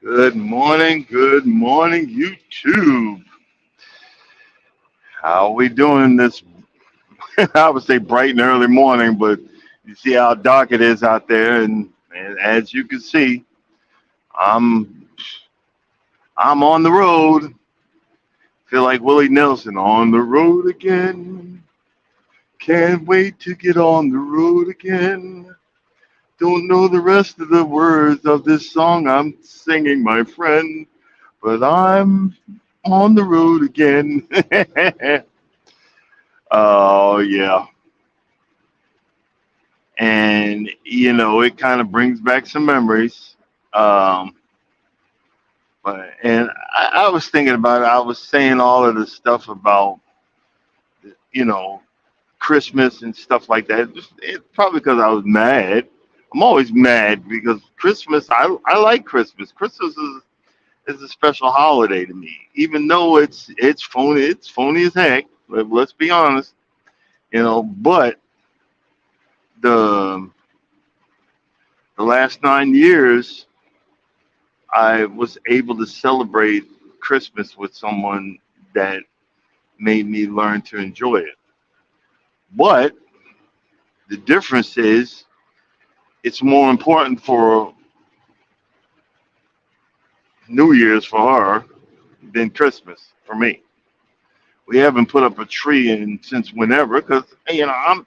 Good morning, YouTube. How are we doing this? I would say bright and early morning, but you see how dark it is out there, and as you can see, I'm I'm on the road. Feel like Willie Nelson on the road again. Can't wait to get on the road again. Don't know the rest of the words of this song I'm singing, my friend, but I'm on the road again. Oh yeah, and it kind of brings back some memories. Um, but I was thinking about it. I was saying all of the stuff about you know Christmas and stuff like that. It's probably because I was mad. I'm always mad because Christmas. I like Christmas. Christmas is a special holiday to me, even though it's phony. It's phony as heck. Let's be honest. But the the last 9 years I was able to celebrate Christmas with someone that made me learn to enjoy it. But the difference is it's more important for New Year's for her than Christmas for me. We haven't put up a tree in since whenever because I'm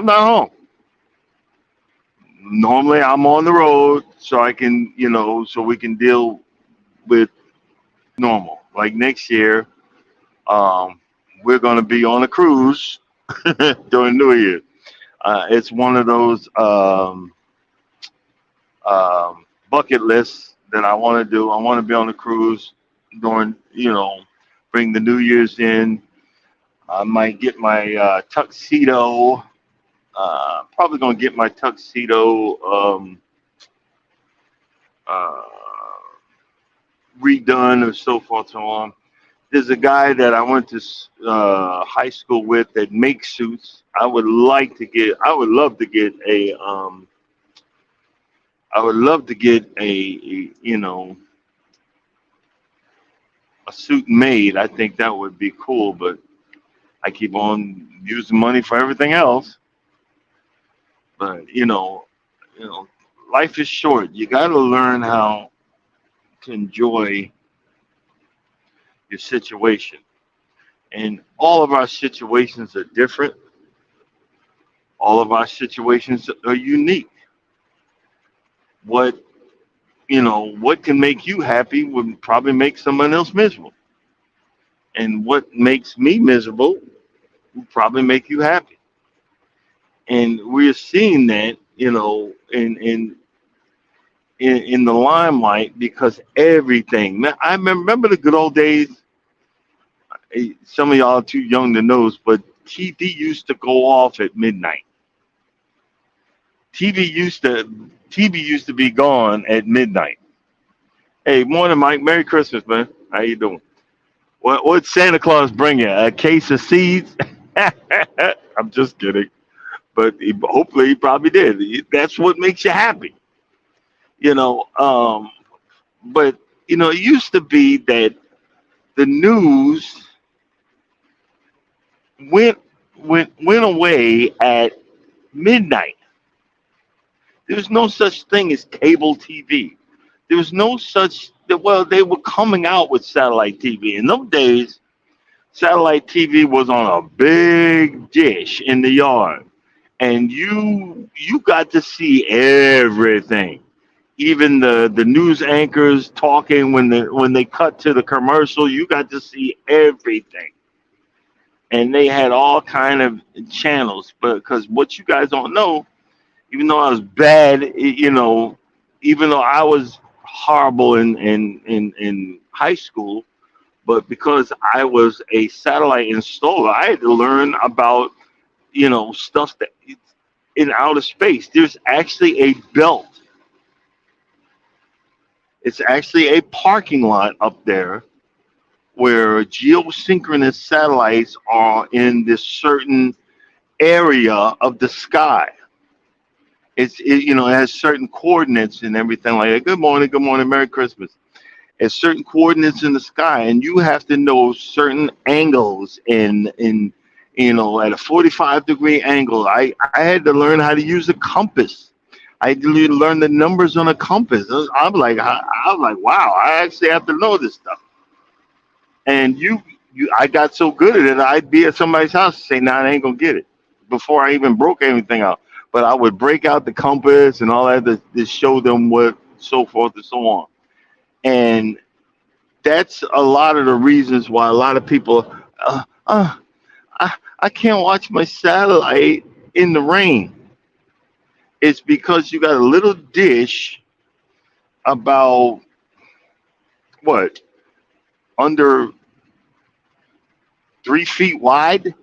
not home. Normally I'm on the road so I can so we can deal with normal. Like next year, um, we're going to be on a cruise during New Year. It's one of those bucket lists that I want to do. I want to be on a cruise during, bring the New Year's in. I might get my tuxedo. Probably gonna get my tuxedo uh, redone or so forth so on. There's a guy that I went to high school with that makes suits. I would love to get a suit made. I think that would be cool, but I keep on using money for everything else. But you know, life is short. You got to learn how to enjoy your situation, and all of our situations are different. All of our situations are unique. What what can make you happy would probably make someone else miserable, and what makes me miserable will probably make you happy. And we're seeing that in the limelight because everything. Man, I remember the good old days. Some of y'all are too young to know, but TV used to go off at midnight. TV used to TV used to be gone at midnight. Hey, morning, Mike. Merry Christmas, man. How you doing? What Santa Claus bring you? A case of seeds? I'm just kidding, but hopefully he probably did. That's what makes you happy, you know. But it used to be that the news went went away at midnight. There was no such thing as cable TV. There was no such well, they were coming out with satellite TV. In those days, satellite TV was on a big dish in the yard, and you got to see everything. Even the news anchors talking when they cut to the commercial, you got to see everything. And they had all kind of channels. But because what you guys don't know, even though I was bad, even though I was horrible in high school, but because I was a satellite installer, I had to learn about stuff that in outer space. There's actually a belt. It's actually a parking lot up there where geosynchronous satellites are in this certain area of the sky. It has certain coordinates and everything like that. Good morning, Merry Christmas. It's certain coordinates in the sky, and you have to know certain angles at a 45-degree angle. I had to learn how to use a compass. I had to learn the numbers on a compass. I'm like, wow, I actually have to know this stuff. And I got so good at it, I'd be at somebody's house and say, "Nah, I ain't gonna get it," before I even broke anything out. But I would break out the compass and all that to show them what, so forth and so on. And that's a lot of the reasons why a lot of people, uh, uh, I can't watch my satellite in the rain. It's because you got a little dish about what, under 3 feet wide,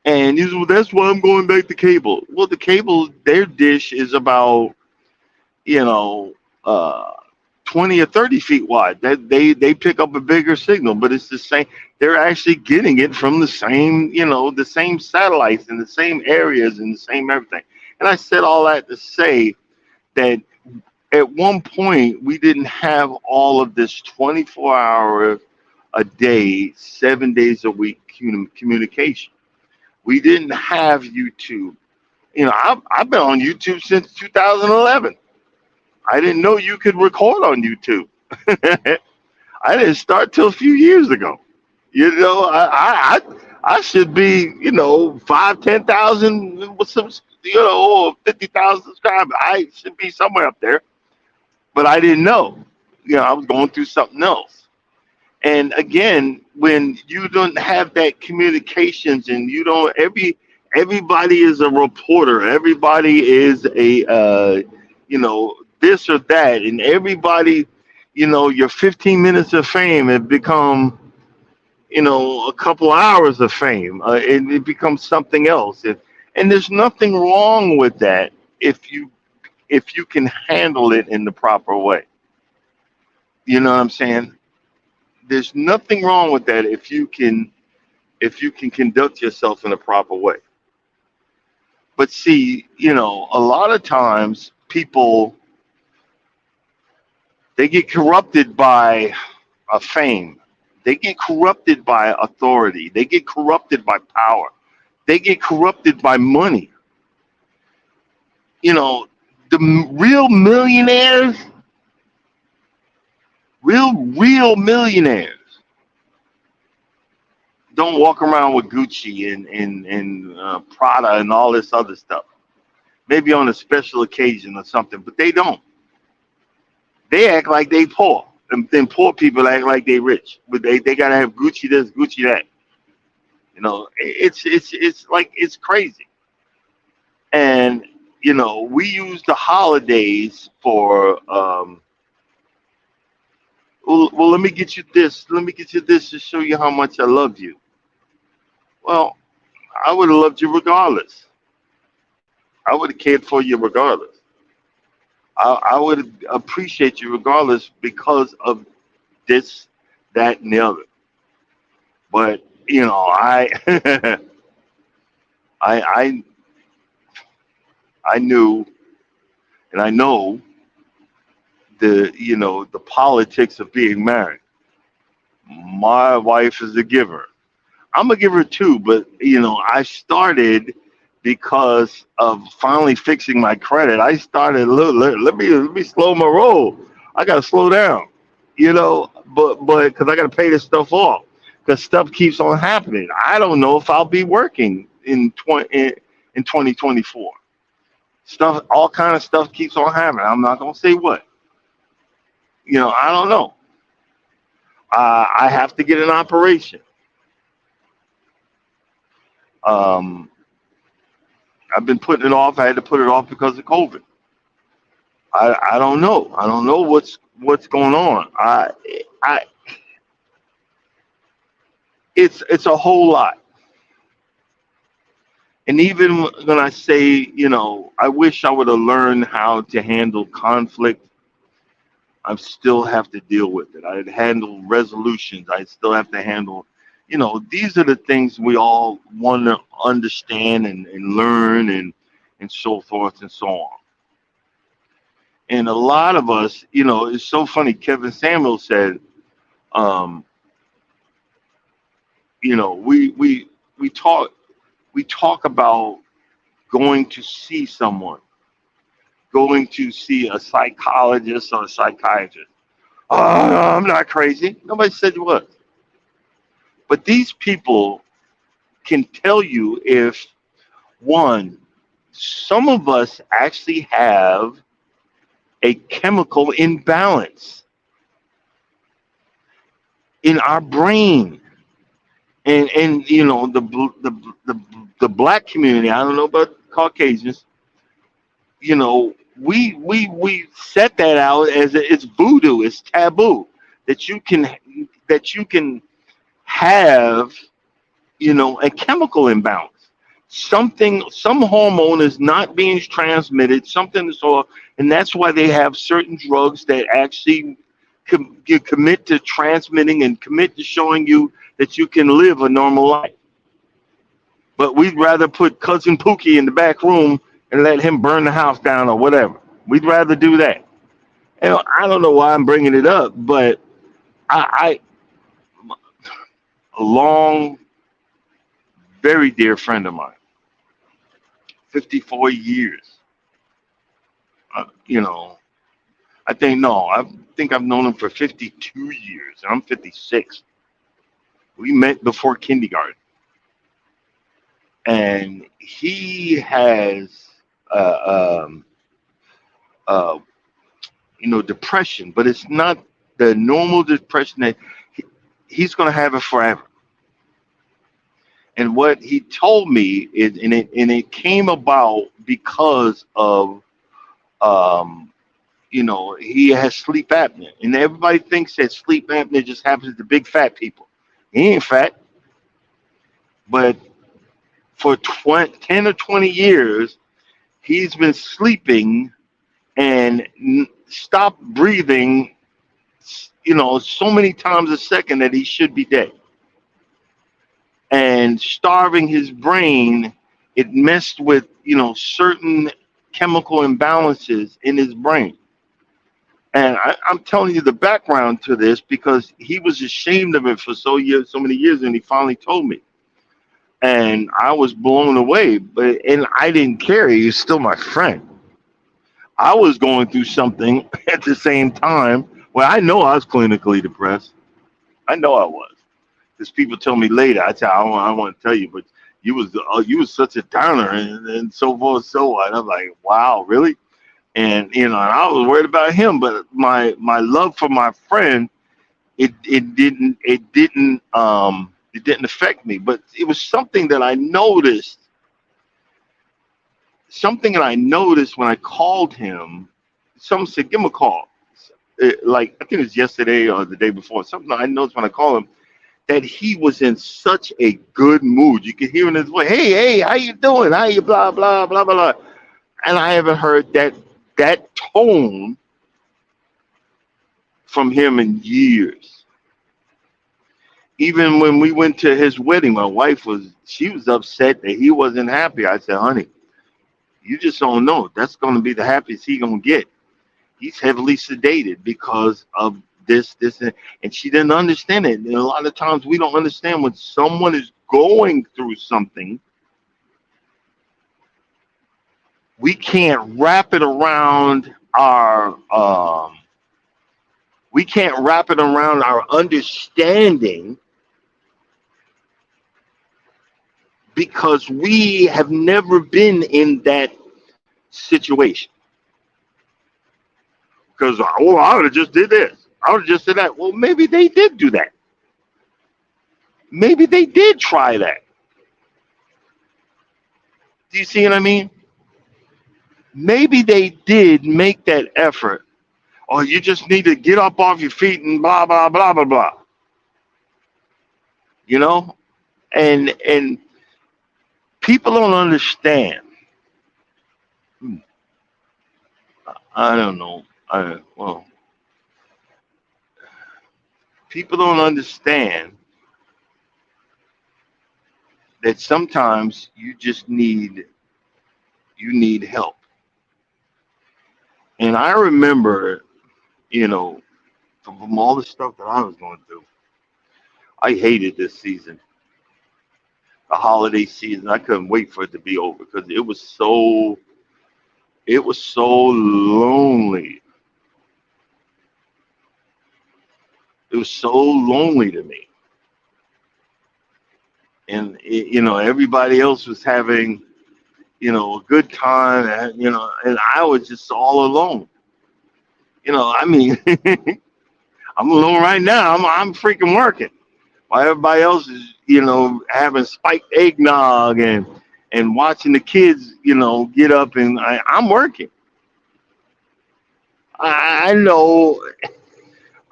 and that's why I'm going back to cable. Well, the cable, their dish is about, you know, uh, 20 or 30 feet wide. That they pick up a bigger signal, but it's the same. They're actually getting it from the same satellites in the same areas and the same everything. And I said all that to say that at one point we didn't have all of this 24-hour a day, 7 days a week communication. We didn't have YouTube. I've been on YouTube since 2011. I didn't know you could record on YouTube. I didn't start till a few years ago. I should be, 5, 10,000 with some, or 50,000 subscribers. I should be somewhere up there, but I didn't know. I was going through something else. And again, when you don't have that communications, and you don't, everybody is a reporter. Everybody is a, this or that, and everybody, your 15 minutes of fame have become, a couple hours of fame. It becomes something else. And there's nothing wrong with that if you can handle it in the proper way. You know what I'm saying? There's nothing wrong with that if you can conduct yourself in a proper way. But see, a lot of times people, they get corrupted by a fame. They get corrupted by authority. They get corrupted by power. They get corrupted by money. The real millionaires, real millionaires, don't walk around with Gucci and Prada and all this other stuff. Maybe on a special occasion or something, but they don't. They act like they poor, and then poor people act like they rich. But they gotta have Gucci this, Gucci that. It's like it's crazy. And we use the holidays for. Well, let me get you this. Let me get you this to show you how much I love you. Well, I would have loved you regardless. I would have cared for you regardless. I would appreciate you regardless because of this, that, and the other. But I, I, I knew, and I know the politics of being married. My wife is a giver. I'm a giver too, but I started because of finally fixing my credit. I started, look, let me slow my roll. I gotta slow down, but because I gotta pay this stuff off, because stuff keeps on happening. I don't know if I'll be working in 2024. Stuff, all kind of stuff keeps on happening. I'm not gonna say what. I don't know. I have to get an operation. Um, I've been putting it off. I had to put it off because of COVID. I don't know. I don't know what's going on. I it's a whole lot. And even when I say, I wish I would have learned how to handle conflict. I still have to deal with it. I'd handle resolutions. I still have to handle, these are the things we all want to understand and learn. And, and so forth and so on. And a lot of us, it's so funny. Kevin Samuel said, um, we talk about going to see someone, going to see a psychologist or a psychiatrist. Oh, I'm not crazy. Nobody said you was. But these people can tell you if, one, some of us actually have a chemical imbalance in our brain. And the black community, I don't know about Caucasians, we set that out as it's voodoo, it's taboo that you can have a chemical imbalance. Some hormone is not being transmitted, something so, and that's why they have certain drugs that actually you commit to transmitting and commit to showing you that you can live a normal life. But we'd rather put cousin Pookie in the back room and let him burn the house down or whatever. We'd rather do that. And I don't know why I'm bringing it up, but I a long, very dear friend of mine, 54 years. You know, I think no, I think I've known him for 52 years, and I'm 56. We met before kindergarten, and he has, uh, depression, but it's not the normal depression that he, he's going to have it forever. And what he told me is, and it came about because of, um, he has sleep apnea, and everybody thinks that sleep apnea just happens to big fat people. He ain't fat, but for 10 or 20 years, he's been sleeping and stopped breathing, so many times a second that he should be dead. And starving his brain, it messed with, certain chemical imbalances in his brain. And I'm telling you the background to this because he was ashamed of it for so many years, and he finally told me. And I was blown away, and I didn't care. He was still my friend. I was going through something at the same time. Well, I know I was clinically depressed. I know I was. Because people tell me later. I want to tell you, but you was such a downer, and so forth, so on. I'm like, wow, really? And and I was worried about him, but my love for my friend, it didn't affect me. But it was something that I noticed when I called him. Someone said, "Give him a call." Like I think it was yesterday or the day before. Something I noticed when I called him that he was in such a good mood. You could hear in his voice, "Hey, hey, how you doing? How you blah blah blah blah." And I haven't heard that tone from him in years. Even when we went to his wedding, my wife was upset that he wasn't happy. I said, "Honey, you just don't know. That's going to be the happiest he gonna get. He's heavily sedated because of this, and she didn't understand it. And a lot of times we don't understand when someone is going through something, we can't wrap it around our understanding because we have never been in that situation. Because I would have just did this. I would have just did that. Well, maybe they did do that. Maybe they did try that. Do you see what I mean? Maybe they did make that effort, or you just need to get up off your feet and blah blah blah blah blah. You know, and people don't understand. Hmm, I don't know. Well, people don't understand that sometimes you just need you need help. And I remember, you know, from all the stuff that I was going through, I hated this season, the holiday season. I couldn't wait for it to be over because it was so lonely. It was so lonely to me. And everybody else was having, a good time, and I was just all alone. I mean, I'm alone right now. I'm freaking working. While everybody else is, having spiked eggnog and watching the kids, get up, and I'm working. I know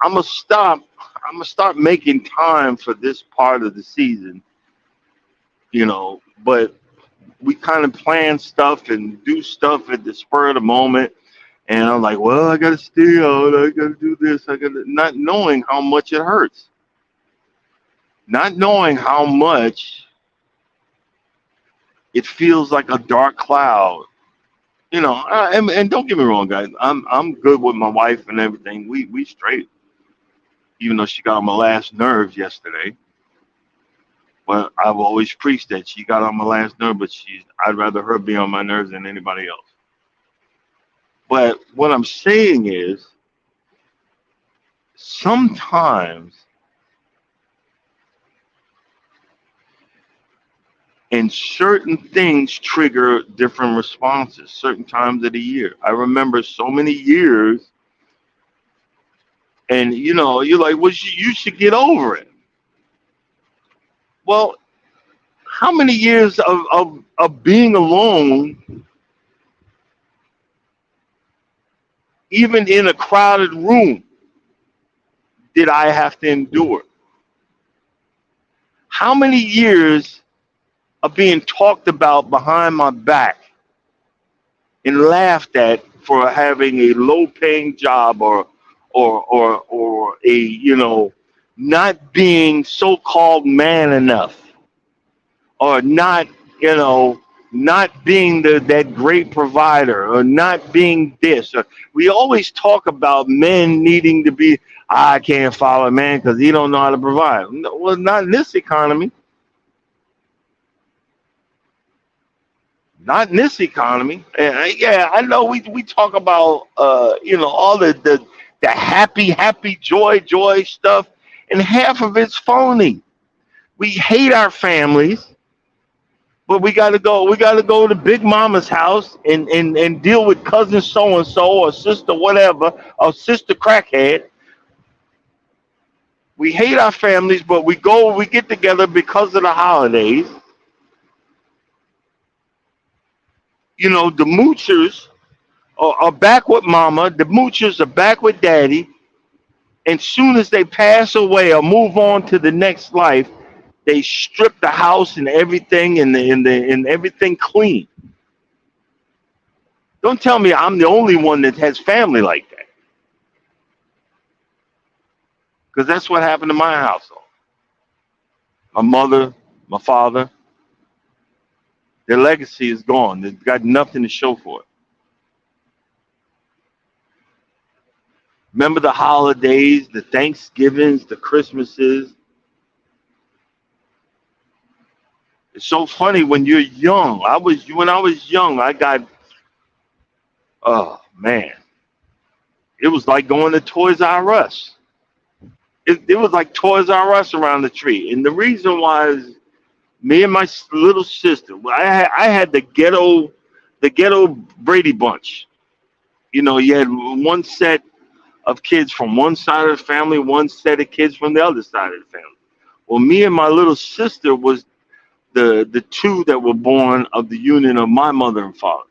I'm gonna stop. I'm gonna start making time for this part of the season, but we kind of plan stuff and do stuff at the spur of the moment. And I'm like, well, I gotta stay out. I gotta do this. I gotta, not knowing how much it hurts, not knowing how much it feels like a dark cloud. And don't get me wrong, guys. I'm good with my wife and everything. We straight, even though she got on my last nerves yesterday. But I've always preached that she got on my last nerve, but I'd rather her be on my nerves than anybody else. But what I'm saying is, sometimes, and certain things trigger different responses certain times of the year. I remember so many years, and you're like, well, you should get over it. Well, how many years of being alone, even in a crowded room, did I have to endure? How many years of being talked about behind my back and laughed at for having a low paying job, or a, not being so called man enough, or not, you know not being that great provider, or not being this, or we always talk about men needing to be, I can't follow a man because he don't know how to provide. No, well, not in this economy. Not in this economy. Yeah, I know we talk about all the happy joy stuff, and half of it's phony. We hate our families, but we got to go to Big Mama's house and deal with cousin so and so, or sister whatever, or sister crackhead. We hate our families, but we get together because of the holidays. The moochers are back with mama. The moochers are back with daddy. And soon as they pass away or move on to the next life, they strip the house and everything, and everything clean. Don't tell me I'm the only one that has family like that, because that's what happened to my household. My mother, my father, their legacy is gone. They've got nothing to show for it. Remember the holidays, the Thanksgivings, the Christmases. It's so funny when you're young. When I was young, I got, oh man, it was like going to Toys R Us. It was like Toys R Us around the tree. And the reason why is, me and my little sister, well, I had the ghetto Brady Bunch. You had one set of kids from one side of the family, one set of kids from the other side of the family. Well, me and my little sister was the two that were born of the union of my mother and father.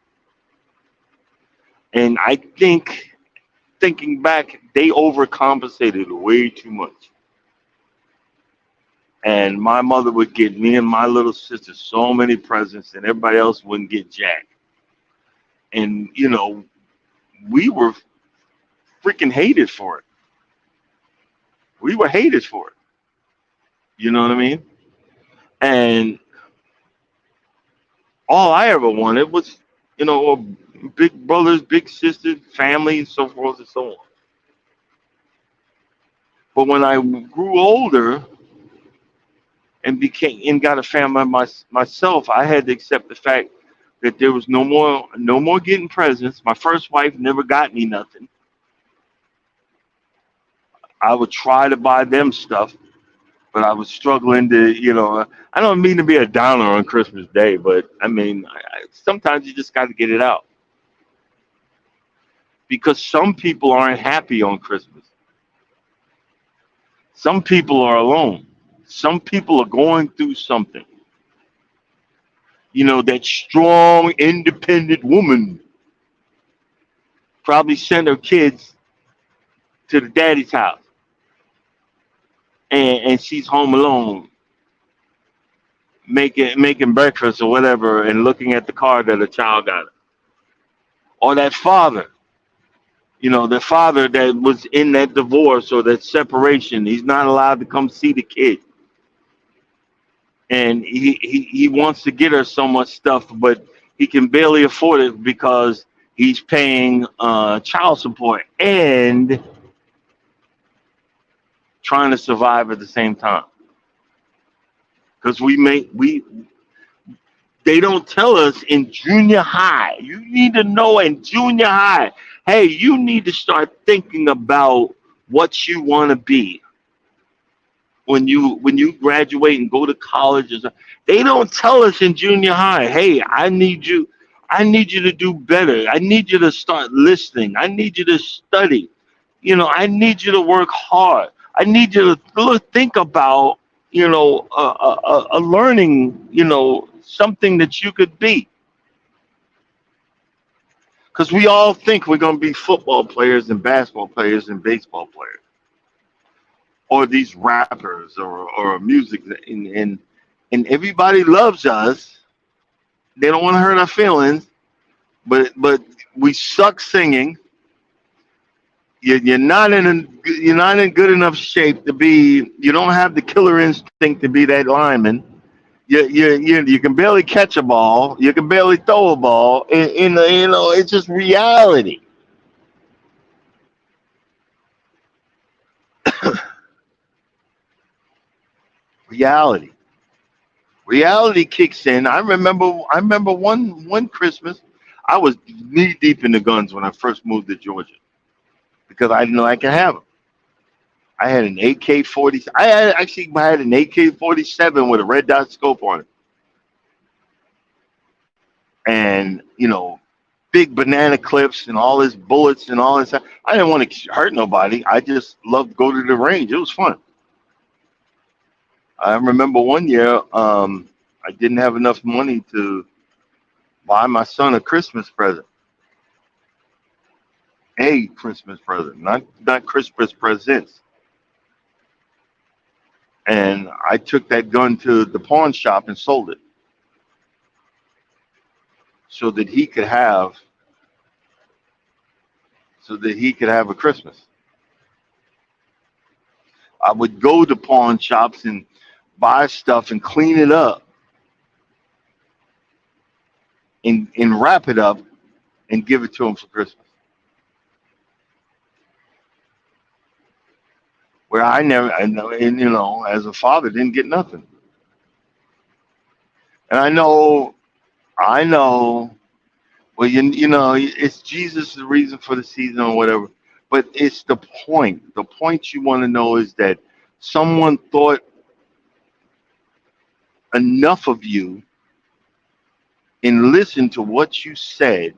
And I think, thinking back, they overcompensated way too much. And my mother would get me and my little sister so many presents, and everybody else wouldn't get jack. And we were freaking hated for it. We were hated for it. You know what I mean? And all I ever wanted was or big brothers, big sisters, family, and so forth and so on. But when I grew older and got a family myself, I had to accept the fact that there was no more getting presents. My first wife never got me nothing. I would try to buy them stuff, but I was struggling to. I don't mean to be a downer on Christmas Day, but I mean, sometimes you just got to get it out because some people aren't happy on Christmas. Some people are alone. Some people are going through something. That strong, independent woman probably sent her kids to the daddy's house, and she's home alone, making breakfast or whatever, and looking at the car that a child got her. Or that father, the father that was in that divorce or that separation, he's not allowed to come see the kid, and he wants to get her so much stuff, but he can barely afford it because he's paying child support and trying to survive at the same time. Because they don't tell us in junior high. You need to know in junior high, hey, you need to start thinking about what you want to be when you graduate and go to college. They don't tell us in junior high, hey, I need you to do better. I need you to start listening. I need you to study. I need you to work hard. I need you to think about, a learning, something that you could be. Because we all think we're going to be football players and basketball players and baseball players, or these rappers or music, and everybody loves us. They don't want to hurt our feelings, but we suck singing. You're not in good enough shape to be. You don't have the killer instinct to be that lineman. You can barely catch a ball. You can barely throw a ball. It's just reality. Reality. Reality kicks in. I remember one Christmas, I was knee deep in the guns when I first moved to Georgia because I didn't know I could have them. I had an AK-40. I had an AK-47 with a red dot scope on it, and big banana clips and all his bullets and all this. I didn't want to hurt nobody. I just loved to go to the range. It was fun. I remember one year, I didn't have enough money to buy my son a Christmas present. A Christmas present, not Christmas presents. And I took that gun to the pawn shop and sold it so that he could have a Christmas. I would go to pawn shops and buy stuff and clean it up and wrap it up and give it to him for Christmas. Where I never, and as a father, didn't get nothing. And I know. Well, it's Jesus the reason for the season or whatever. But it's the point. The point you want to know is that someone thought enough of you and listened to what you said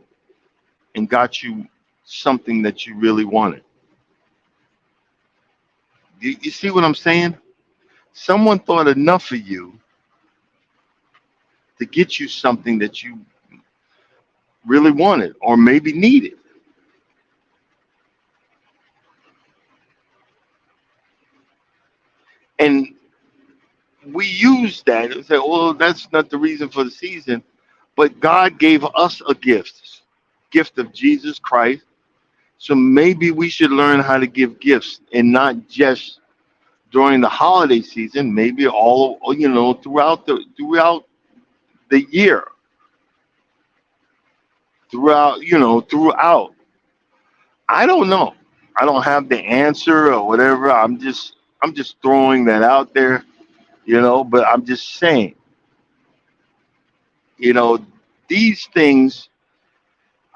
and got you something that you really wanted. You see what I'm saying? Someone thought enough of you to get you something that you really wanted or maybe needed. And we use that and say, well, that's not the reason for the season. But God gave us a gift of Jesus Christ. So maybe we should learn how to give gifts and not just during the holiday season, maybe all throughout the year. throughout. I don't know. I don't have the answer or whatever. I'm just throwing that out there, but I'm just saying, you know, these things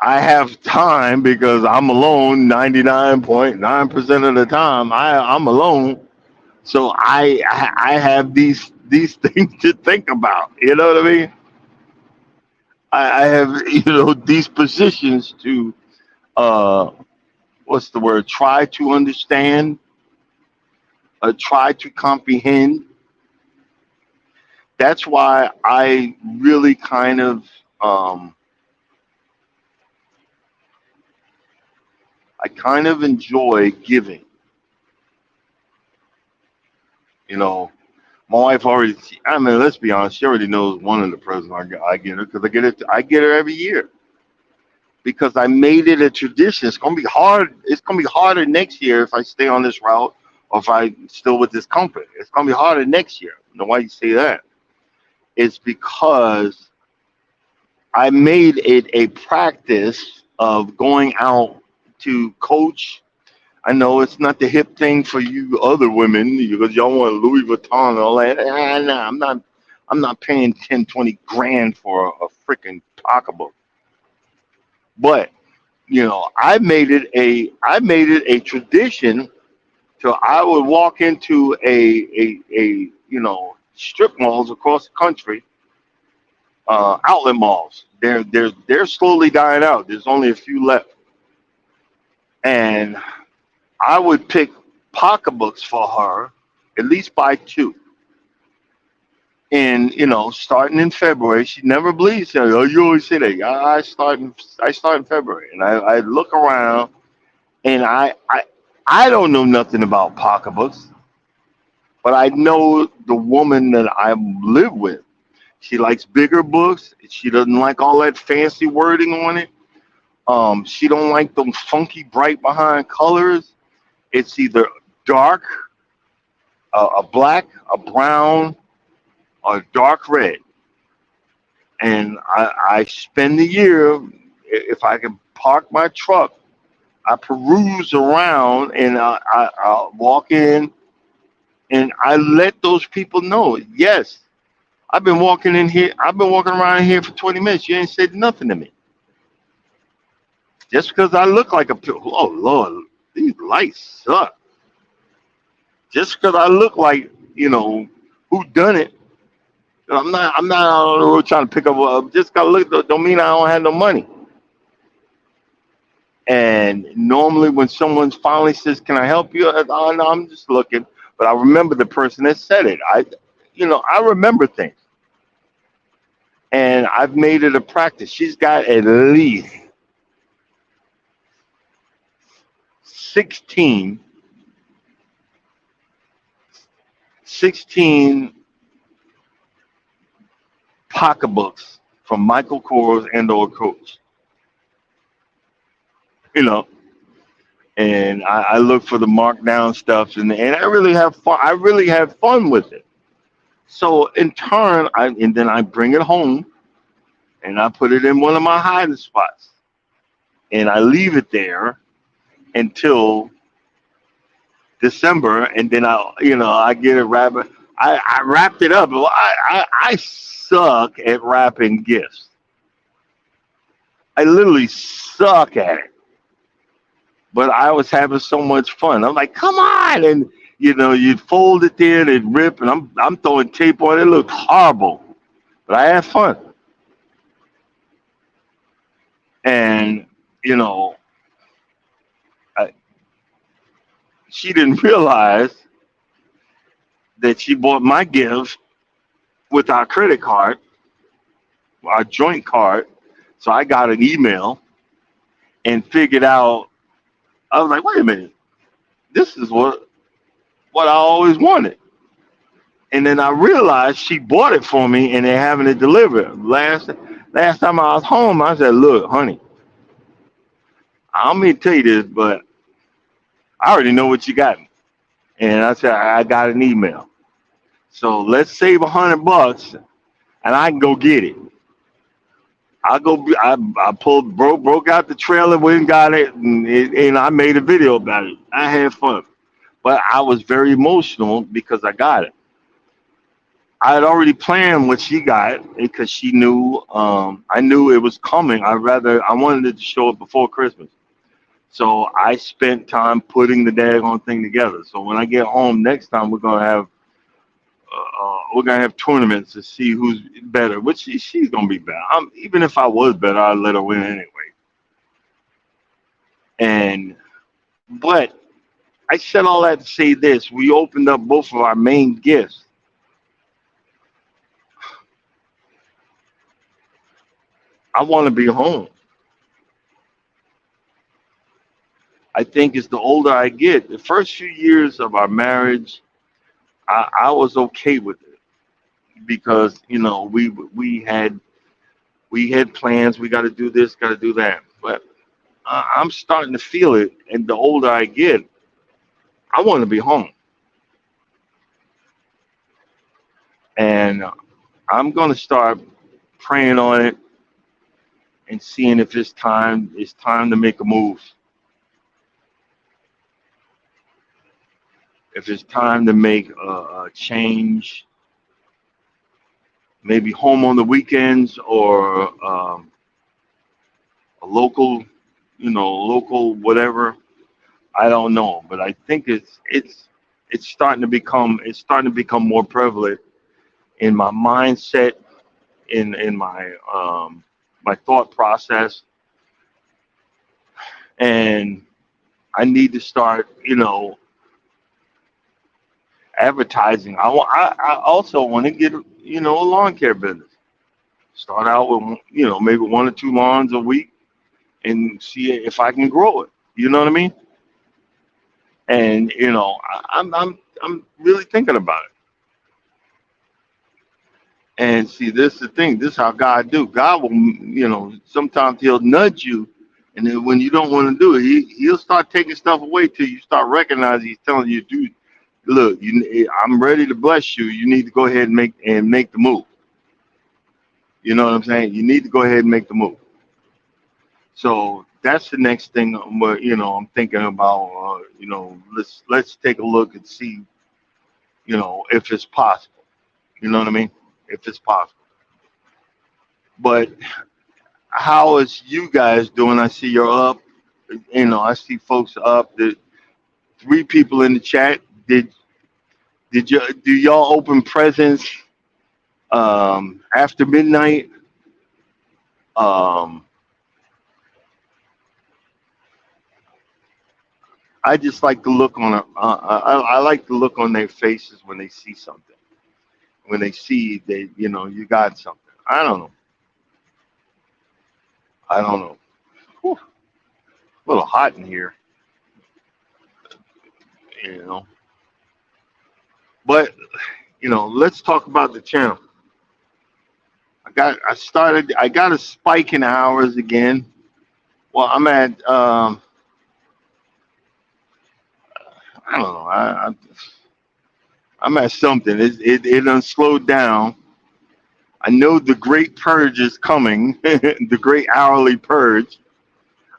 I have time because I'm alone 99.9% of the time. I'm alone. So I have these things to think about. You know what I mean? I have these positions to uh what's the word? Try to understand, try to comprehend. That's why I really um I kind of enjoy giving. You know, my wife already. I mean, let's be honest. She already knows one of the presents I get her because I get her every year because I made it a tradition. It's gonna be hard. It's gonna be harder next year if I stay on this route or if I still with this company. It's gonna be harder next year. You know why you say that? It's because I made it a practice of going out to coach. I know it's not the hip thing for you other women because y'all want Louis Vuitton and all that. Nah, I'm not. I'm not paying 10, 20 grand for a freaking pocketbook. But I made it a tradition. So I would walk into a strip malls across the country, outlet malls. They're slowly dying out. There's only a few left, and I would pick pocketbooks for her, at least buy two. And starting in February, she never believes. Oh, you always say that. I start in February, and I look around, and I don't know nothing about pocketbooks, but I know the woman that I live with. She likes bigger books. She doesn't like all that fancy wording on it. She don't like them funky, bright behind colors. It's either dark, a black, a brown, or dark red. And I spend the year, if I can park my truck, I peruse around and I walk in and I let those people know. Yes, I've been walking in here. I've been walking around here for 20 minutes. You ain't said nothing to me. Just because I look like oh Lord, these lights suck. Just because I look like who done it. I'm not on the road trying to pick up. Just because I look don't mean I don't have no money. And normally, when someone finally says, "Can I help you?" Oh no, I'm just looking. But I remember the person that said it. I remember things, and I've made it a practice. She's got at least 16, 16 pocketbooks from Michael Kors and/or Coach. You know, and I look for the markdown stuff, and I really have fun. I really have fun with it. So in turn, and then I bring it home and I put it in one of my hiding spots, and I leave it there until December, and then I get it wrapped. I wrapped it up. Well, I suck at wrapping gifts. I literally suck at it. But I was having so much fun. I'm like, come on, and you'd fold it there and it'd rip, and I'm throwing tape on it. It looked horrible, but I had fun, and you know, I, she didn't realize that she bought my gift with our credit card, our joint card. So I got an email and figured out. I was like, wait a minute, this is what I always wanted. And then I realized she bought it for me and they're having it delivered. Last time I was home, I said, look, honey, I don't mean to tell you this, but I already know what you got me. And I said, I got an email. So let's save $100 and I can go get it. I pulled broke out the trailer, went and got it, and I made a video about it. I had fun, but I was very emotional because I got it. I had already planned what she got because she knew I knew it was coming. I wanted it to show up before Christmas. So I spent time putting the daggone thing together. So when I get home next time, we're gonna have tournaments to see who's better. Which she's gonna be better. Even if I was better, I'd let her win anyway. And but I said all that to say this: we opened up both of our main gifts. I want to be home. I think as the older I get, the first few years of our marriage, I was okay with it because we had plans. We got to do this, got to do that. But I'm starting to feel it, and the older I get, I want to be home, and I'm gonna start praying on it and seeing if it's time to make a move. If it's time to make a change, maybe home on the weekends or a local, local whatever. I don't know, but I think it's starting to become more prevalent in my mindset, in my thought process, and I need to start, advertising. I also want to get, a lawn care business. Start out with, maybe one or two lawns a week and see if I can grow it. You know what I mean? And I'm really thinking about it. And see, this is the thing. This is how God do. God will, sometimes He'll nudge you, and then when you don't want to do it, He'll start taking stuff away till you start recognizing He's telling you, dude, look, I'm ready to bless you. You need to go ahead and make the move. You know what I'm saying? You need to go ahead and make the move. So that's the next thing. I'm thinking about. Let's take a look and see, if it's possible. You know what I mean? If it's possible. But how is you guys doing? I see you're up. I see folks up. The three people in the chat. Do y'all open presents after midnight? Um, I just like to look on I like to look on their faces when they see something. When they see that you got something. I don't know. I don't know. Whew, a little hot in here, you know. But let's talk about the channel. I got a spike in hours again. Well, I don't know. I'm at something. It done slowed down. I know the great purge is coming, the great hourly purge.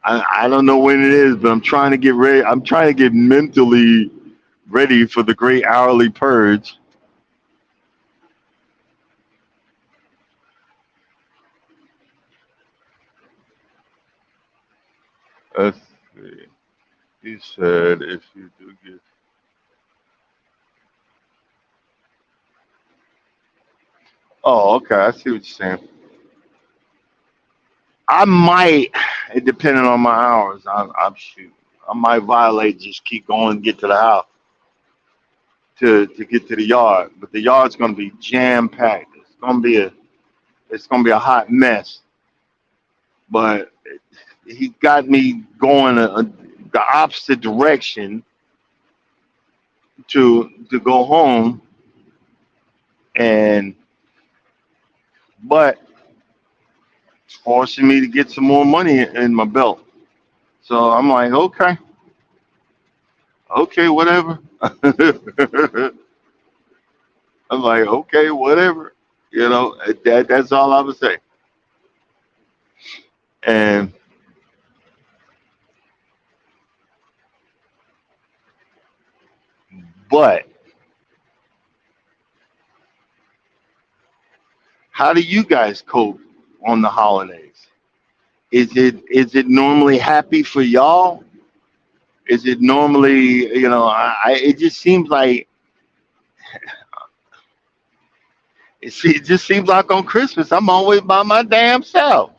I don't know when it is, but I'm trying to get ready. I'm trying to get mentally ready for the great hourly purge. Let's see. He said if you do get. Oh, okay. I see what you're saying. I might, depending on my hours, I'm shoot. I might violate, just keep going, get to the house to get to the yard. But the yard's gonna be jam packed. It's gonna be a hot mess. But he got me going the opposite direction to go home, and but it's forcing me to get some more money in my belt. So I'm like, okay, okay, whatever. I'm like, okay, whatever. That's all I would say. And but how do you guys cope on the holidays? Is it normally happy for y'all? Is it normally, it just seems like it just seems like on Christmas I'm always by my damn self.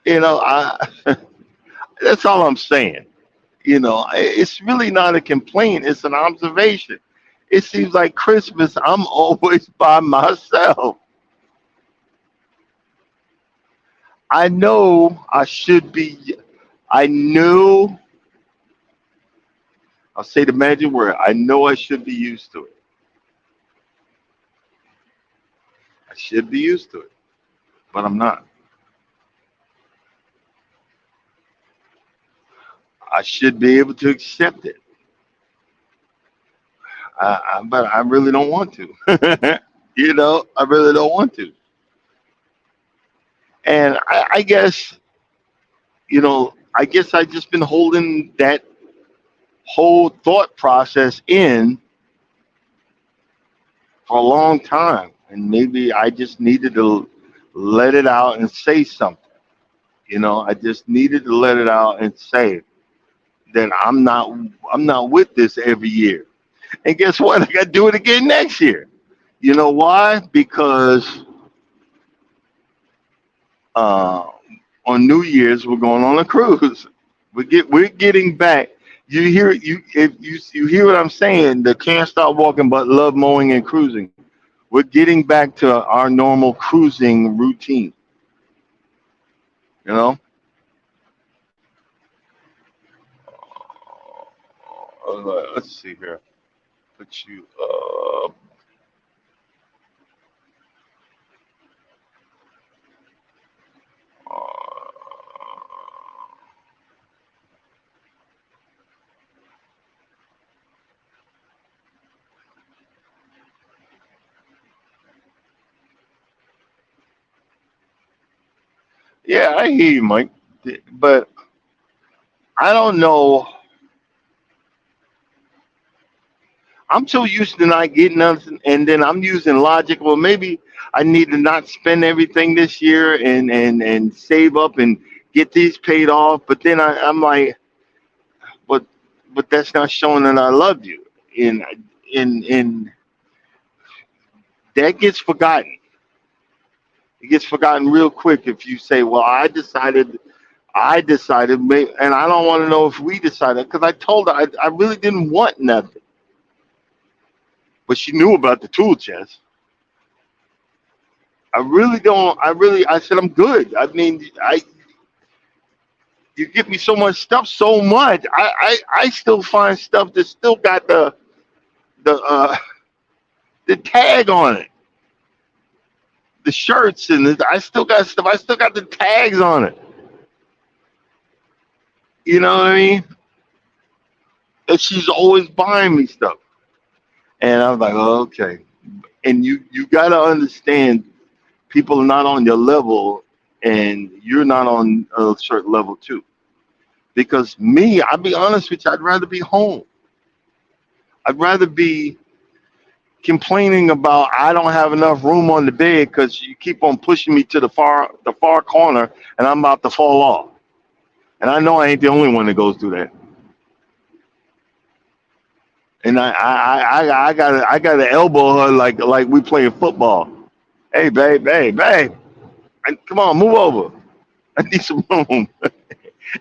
I that's all I'm saying. It's really not a complaint, it's an observation. It seems like Christmas I'm always by myself. I know I should be. I know. I'll say the magic word. I know I should be used to it. I should be used to it, but I'm not. I should be able to accept it, but I really don't want to. I really don't want to. And I guess I just been holding that whole thought process in for a long time, and maybe I just needed to let it out and say something. I just needed to let it out and say that I'm not with this every year. And guess what? I got to do it again next year. You know why? Because uh, on New Year's we're going on a cruise. We're getting back. You hear you if you hear what I'm saying? The can't stop walking but love mowing and cruising. We're getting back to our normal cruising routine. You know. Let's see here. Put you. Yeah, I hear you, Mike. But I don't know. I'm so used to not getting nothing, and then I'm using logic. Well, maybe I need to not spend everything this year and save up and get these paid off. But then I'm like, but but that's not showing that I love you. In that gets forgotten. It gets forgotten real quick if you say, well, I decided, and I don't want to know if we decided because I told her I really didn't want nothing, but she knew about the tool chest. I really don't. I said I'm good. I mean, you give me so much stuff, so much. I still find stuff that still got the the tag on it, the shirts, and I still got stuff. I still got the tags on it. You know what I mean? And she's always buying me stuff, and I was like, oh, okay. And you got to understand, people are not on your level, and you're not on a certain level too. Because me, I'll be honest with you, I'd rather be home. I'd rather be complaining about I don't have enough room on the bed because you keep on pushing me to the far corner and I'm about to fall off. And I know I ain't the only one that goes through that. And I got to elbow her like we playing football. Hey babe, babe, come on, move over. I need some room.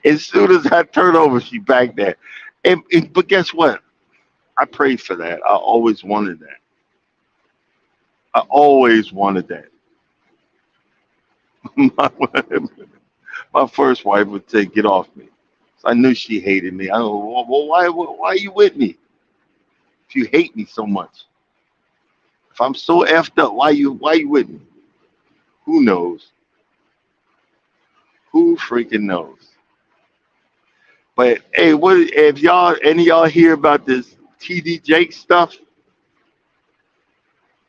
As soon as I turn over, she back there. But guess what? I prayed for that. I always wanted that. I always wanted that. my, my first wife would say, "Get off me." So I knew she hated me. I go, well, why are you with me? If you hate me so much, if I'm so effed up, why you with me? Who knows? Who freaking knows? But hey, what if any of y'all hear about this TD Jake stuff?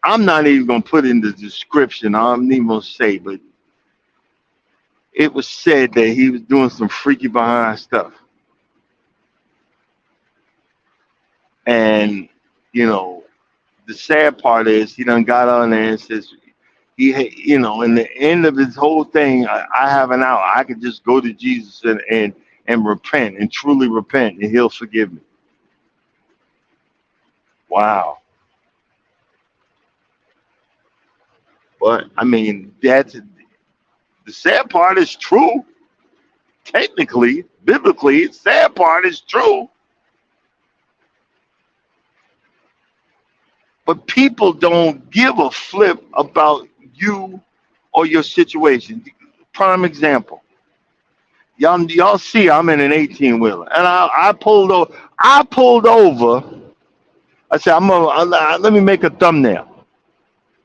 I'm not even gonna put in the description. I'm not even gonna say, but it was said that he was doing some freaky behind stuff. And, you know, the sad part is he done got on there and says, in the end of his whole thing, I have an out. I could just go to Jesus and repent and truly repent and he'll forgive me. Wow. But I mean, the sad part is true. Technically, biblically, the sad part is true. But people don't give a flip about you or your situation. Prime example. Y'all see I'm in an 18 wheeler. And I pulled over. I pulled over. I said, let me make a thumbnail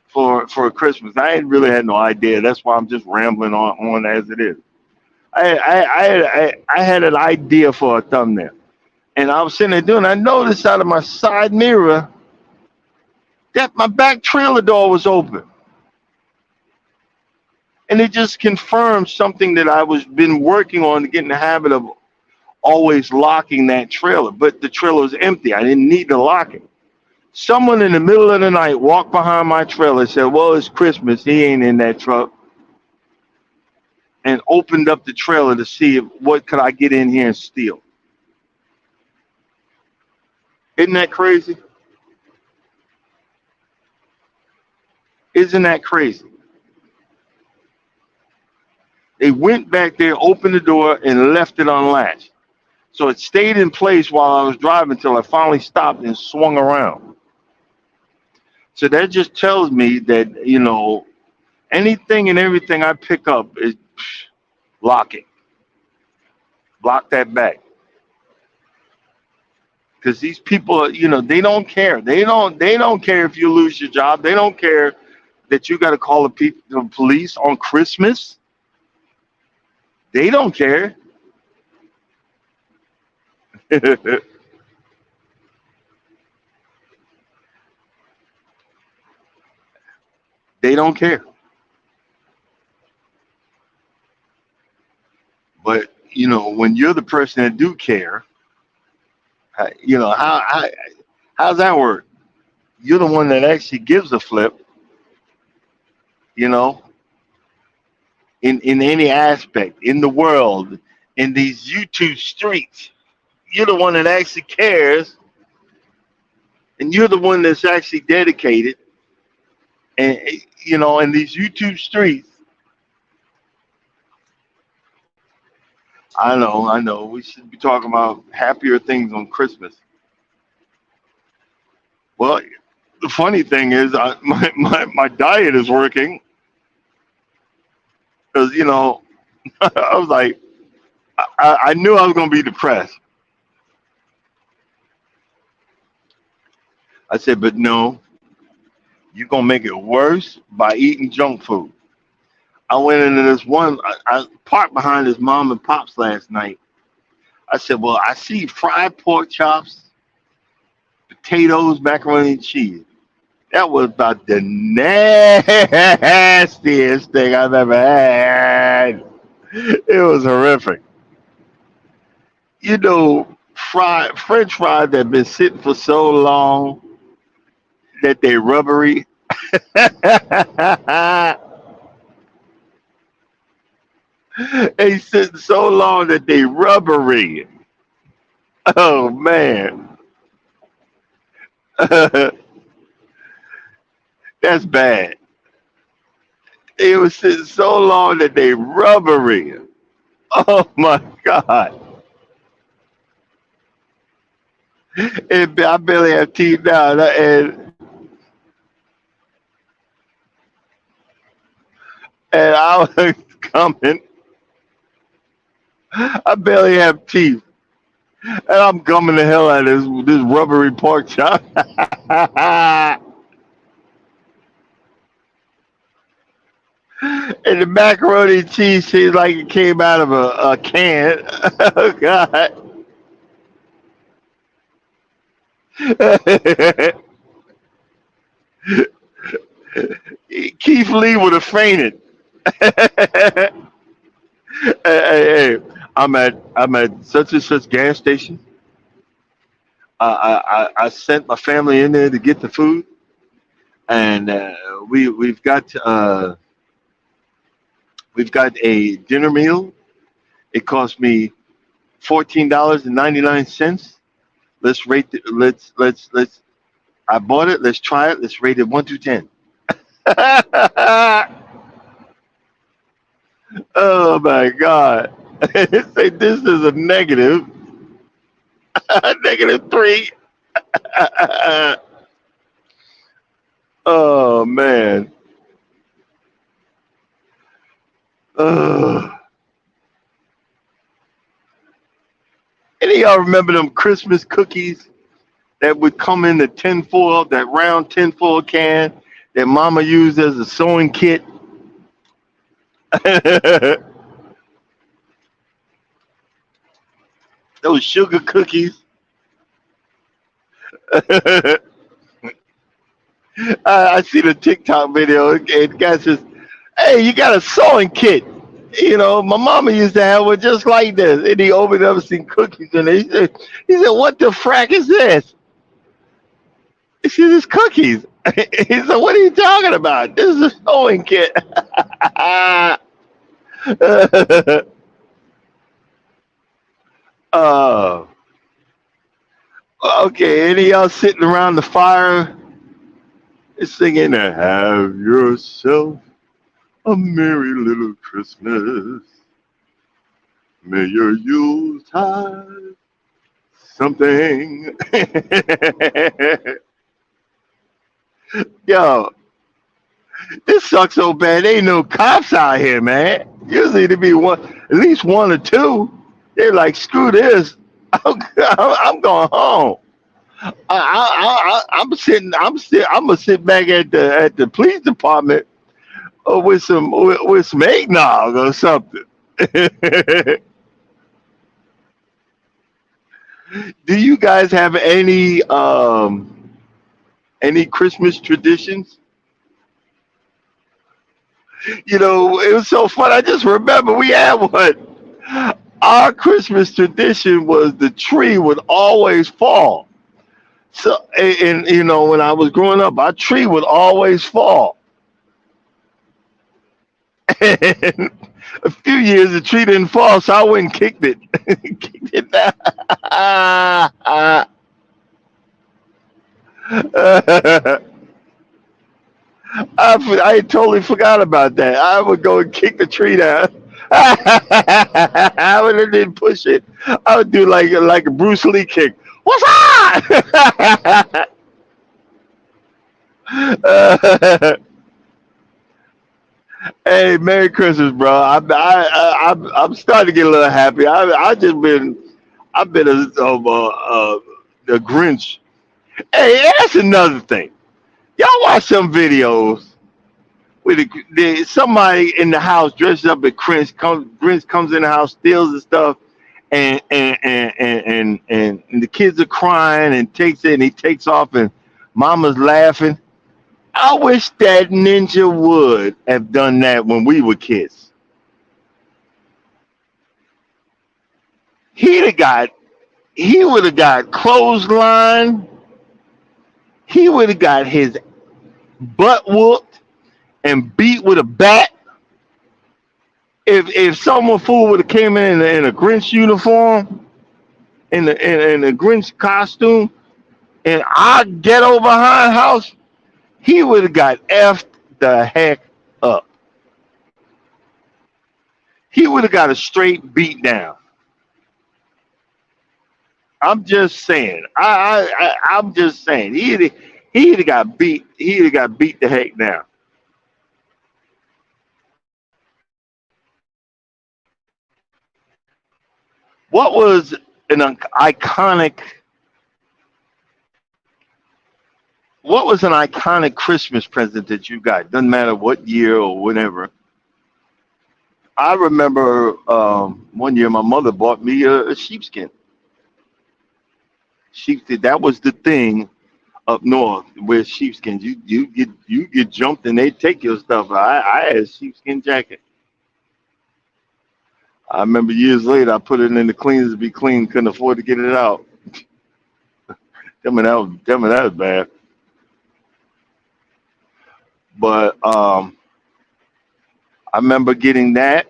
for Christmas. I ain't really had no idea. That's why I'm just rambling on as it is. I had an idea for a thumbnail. And I was sitting there doing, I noticed out of my side mirror that my back trailer door was open. And it just confirmed something that I was been working on to get in the habit of always locking that trailer. But the trailer was empty. I didn't need to lock it. Someone in the middle of the night walked behind my trailer and said, well, it's Christmas. He ain't in that truck. And opened up the trailer to see what could I get in here and steal. Isn't that crazy? Isn't that crazy? They went back there, opened the door, and left it unlatched. So it stayed in place while I was driving until I finally stopped and swung around. So that just tells me that, anything and everything I pick up is lock it. Lock that back. Because these people, they don't care. They don't care if you lose your job. They don't care that you got to call the police on Christmas. They don't care. They don't care. But when you're the person that do care, how's that work? You're the one that actually gives a flip. In any aspect in the world, in these YouTube streets, you're the one that actually cares, and you're the one that's actually dedicated. And in these YouTube streets, I know, we should be talking about happier things on Christmas. Well, the funny thing is, my diet is working because I was like, I knew I was going to be depressed. I said, but no, you're going to make it worse by eating junk food. I went into this one, I parked behind his mom and pops last night. I said, well, I see fried pork chops, potatoes, macaroni and cheese. That was about the nastiest thing I've ever had. It was horrific. French fries that have been sitting for so long that they rubbery. They sitting so long that they rubbery. Oh man. That's bad. It was sitting so long that they rubbery. Oh my God. I barely have teeth now. And I was coming. I barely have teeth. And I'm gumming the hell out of this rubbery pork chop. And the macaroni and cheese seems like it came out of a can. Oh God. Keith Lee would have fainted. Hey, I'm at such and such gas station. I sent my family in there to get the food, and we've got a dinner meal. It cost me $14.99. Let's rate the, let's I bought it. Let's try it. Let's rate it 1 to 10. Oh my God! Say this is a negative, -3. Oh man. Uh, any of y'all remember them Christmas cookies that would come in the tinfoil, that round tinfoil can that Mama used as a sewing kit? Those sugar cookies. I see the TikTok video, and the guy says, "Hey, you got a sewing kit? My mama used to have one just like this." And he opened up some cookies, and he said, "What the frack is this?" He said, "It's cookies." He said, "What are you talking about? This is a sewing kit." uh, okay, any of y'all sitting around the fire singing, "Have yourself a merry little Christmas. May your Yuletide something." Yo, this sucks so bad. Ain't no cops out here, man. Usually there be one, at least one or two. They're like, "Screw this. I'm going home." I'm sitting. I'm gonna sit back at the police department with some eggnog or something. Do you guys have any Christmas traditions? It was so fun. I just remember we had one. Our Christmas tradition was the tree would always fall. So, and when I was growing up, our tree would always fall. And a few years the tree didn't fall, so I went and kicked it. Kicked it down. I totally forgot about that. I would go and kick the tree down. I would didn't push it. I would do like a Bruce Lee kick. What's up? Hey, Merry Christmas, bro. I'm starting to get a little happy. I've been a Grinch. Hey, that's another thing. Y'all watch some videos with somebody in the house dressed up as Grinch comes in the house, steals the stuff, and the kids are crying and takes it and he takes off and mama's laughing. I wish that ninja would have done that when we were kids. He'd have got he would have got clothesline. He would have got his butt whooped and beat with a bat. If someone fool would have came in a Grinch uniform, in a Grinch costume, in our ghetto behind house, he would have got effed the heck up. He would have got a straight beat down. I'm just saying. I'm just saying. He'd have got beat. He'd have got beat the heck down. What was iconic? What was an iconic Christmas present that you got? Doesn't matter what year or whatever. I remember one year my mother bought me a sheepskin. Sheepskin. That was the thing up north where sheepskins. You get jumped and they take your stuff. I had a sheepskin jacket. I remember years later, I put it in the cleaners to be clean, couldn't afford to get it out. Tell me that was bad. But I remember getting that.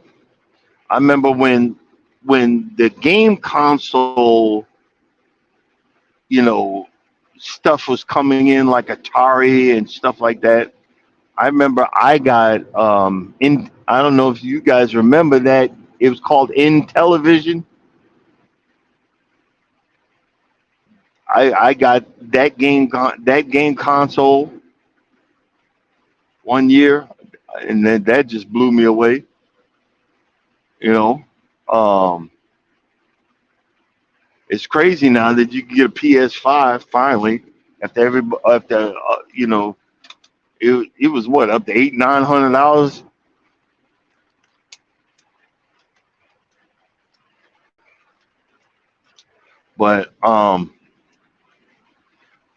I remember when the game console, you know, stuff was coming in like Atari and stuff like that. I remember I got in. I don't know if you guys remember that. It was called Intellivision. I got that game console one year, and then that just blew me away. You know, um, it's crazy now that you can get a PS5 finally after it was what up to $800-900, but a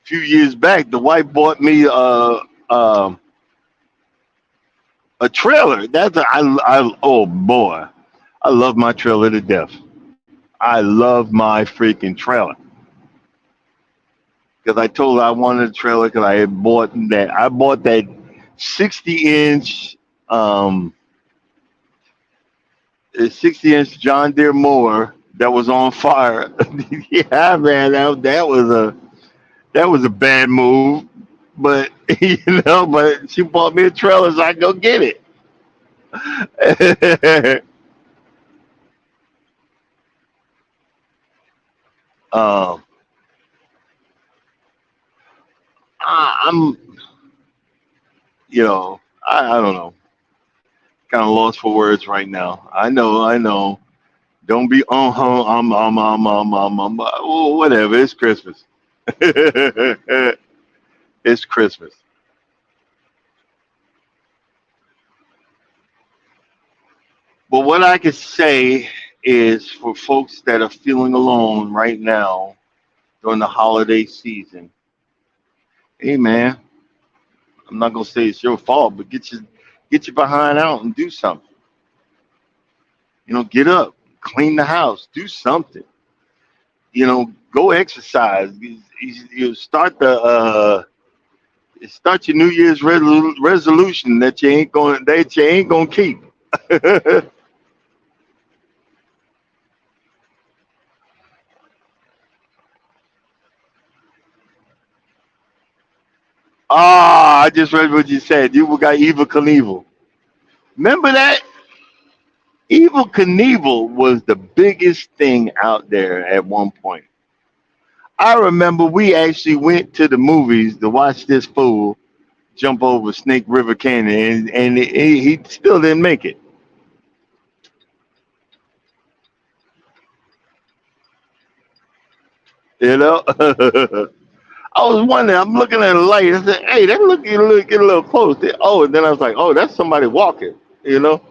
few years back the wife bought me um a trailer. I oh boy, I love my trailer to death. I love my freaking trailer because I told her I wanted a trailer because I bought that 60-inch um 60-inch John Deere mower that was on fire. Yeah, man, that was a bad move, but but she bought me a trailer so I could go get it. um, I'm I don't know, kind of lost for words right now. I know. Don't be whatever. It's Christmas. It's Christmas. But what I can say is for folks that are feeling alone right now during the holiday season, hey man, I'm not gonna say it's your fault, but get your behind out and do something. Get up, clean the house, do something. Go exercise. You start your New Year's resolution that you ain't gonna keep. Ah, I just read what you said. You got Evil Knievel. Remember that? Evil Knievel was the biggest thing out there at one point. I remember we actually went to the movies to watch this fool jump over Snake River Canyon, and he still didn't make it. You know, I was wondering. I'm looking at the light. I said, "Hey, that get a little close." Oh, and then I was like, "Oh, that's somebody walking." You know,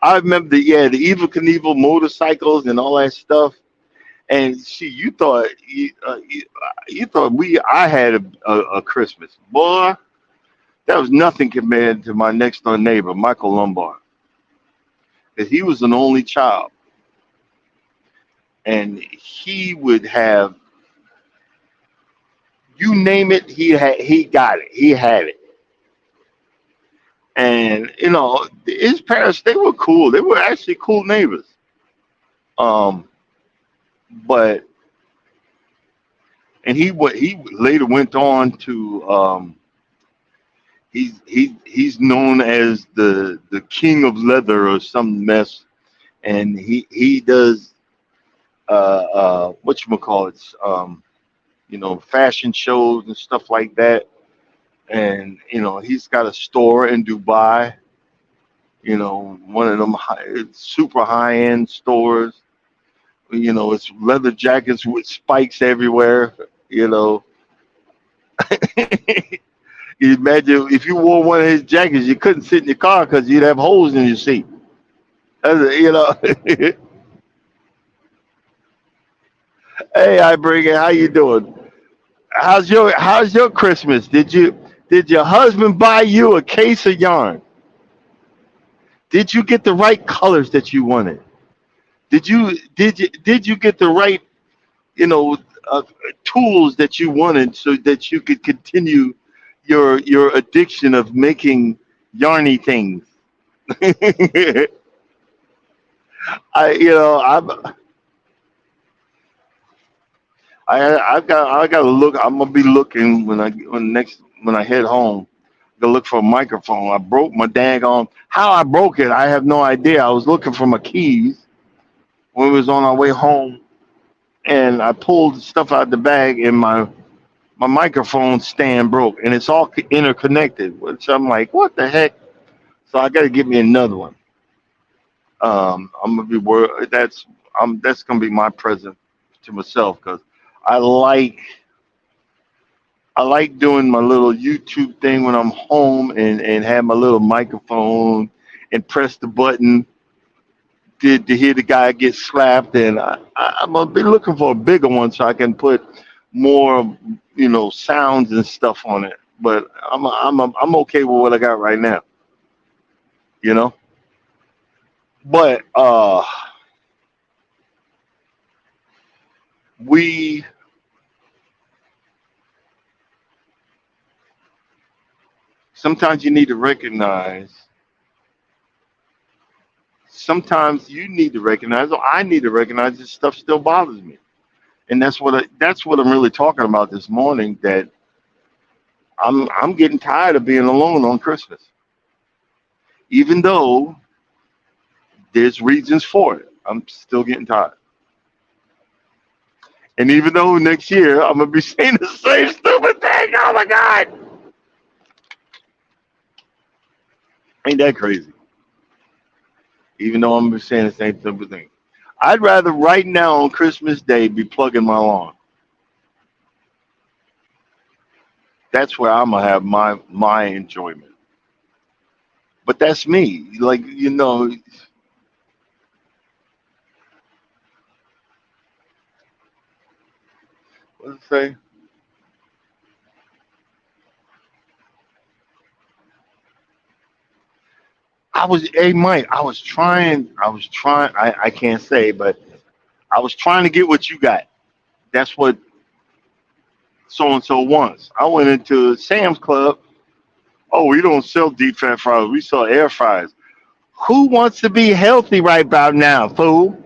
I remember the Evil Knievel motorcycles and all that stuff. And see, you thought I had a Christmas, boy. That was nothing compared to my next door neighbor, Michael Lombard, because he was an only child, and he would have you name it, he got it, he had it, and his parents, they were cool, they were actually cool neighbors. Um, but he later went on to he's known as the king of leather or some mess, and he does what you call it, fashion shows and stuff like that. And he's got a store in Dubai. One of them super high end stores. It's leather jackets with spikes everywhere. You know, you imagine if you wore one of his jackets, you couldn't sit in your car because you'd have holes in your seat. You know, hey, I bring it. How you doing? How's your Christmas? Did your husband buy you a case of yarn? Did you get the right colors that you wanted? Did you get the right, you know, uh, tools that you wanted so that you could continue your addiction of making yarny things? I you know I got to look. I'm gonna be looking when I head home. To look for a microphone. I broke my daggone. How I broke it, I have no idea. I was looking for my keys when we was on our way home, and I pulled stuff out the bag, and my microphone stand broke, and it's all interconnected. Which I'm like, what the heck? So I got to get me another one. I'm gonna be worried. That's gonna be my present to myself because I like I like doing my little YouTube thing when I'm home and have my little microphone and press the button to hear the guy get slapped. And I'm gonna be looking for a bigger one so I can put more, sounds and stuff on it. But I'm okay with what I got right now, you know. But we sometimes you need to recognize. Sometimes you need to recognize, or I need to recognize, this stuff still bothers me, and that's what I'm really talking about this morning. That I'm getting tired of being alone on Christmas, even though there's reasons for it. I'm still getting tired, and even though next year I'm gonna be saying the same stupid thing. Oh my God, ain't that crazy? Even though I'm gonna be saying the same stupid thing, I'd rather right now on Christmas Day be plugging my lawn. That's where I'm gonna have my enjoyment. But that's me. Like, let's say hey Mike, I was trying, I can't say, but I was trying to get what you got. That's what so and so wants. I went into Sam's Club. Oh, we don't sell deep fat fries. We sell air fries. Who wants to be healthy right about now, fool?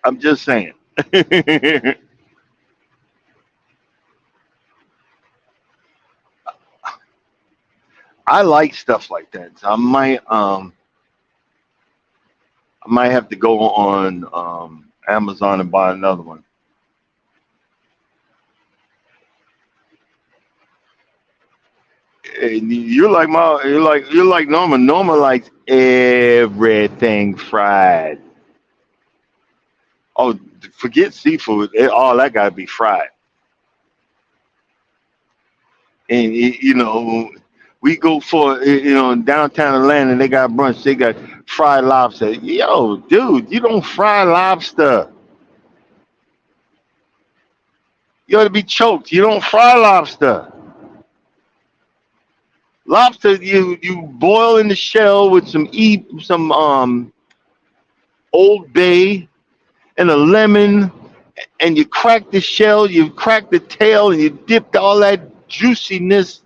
I'm just saying. I like stuff like that. So I might have to go on Amazon and buy another one. And you're like Norma. Norma likes everything fried. Oh, forget seafood. All that gotta be fried. And we go for in downtown Atlanta. They got brunch. They got fried lobster. Yo, dude, you don't fry lobster. You ought to be choked. You don't fry lobster. Lobster, you boil in the shell with some Old Bay and a lemon, and you crack the shell, you crack the tail, and you dipped all that juiciness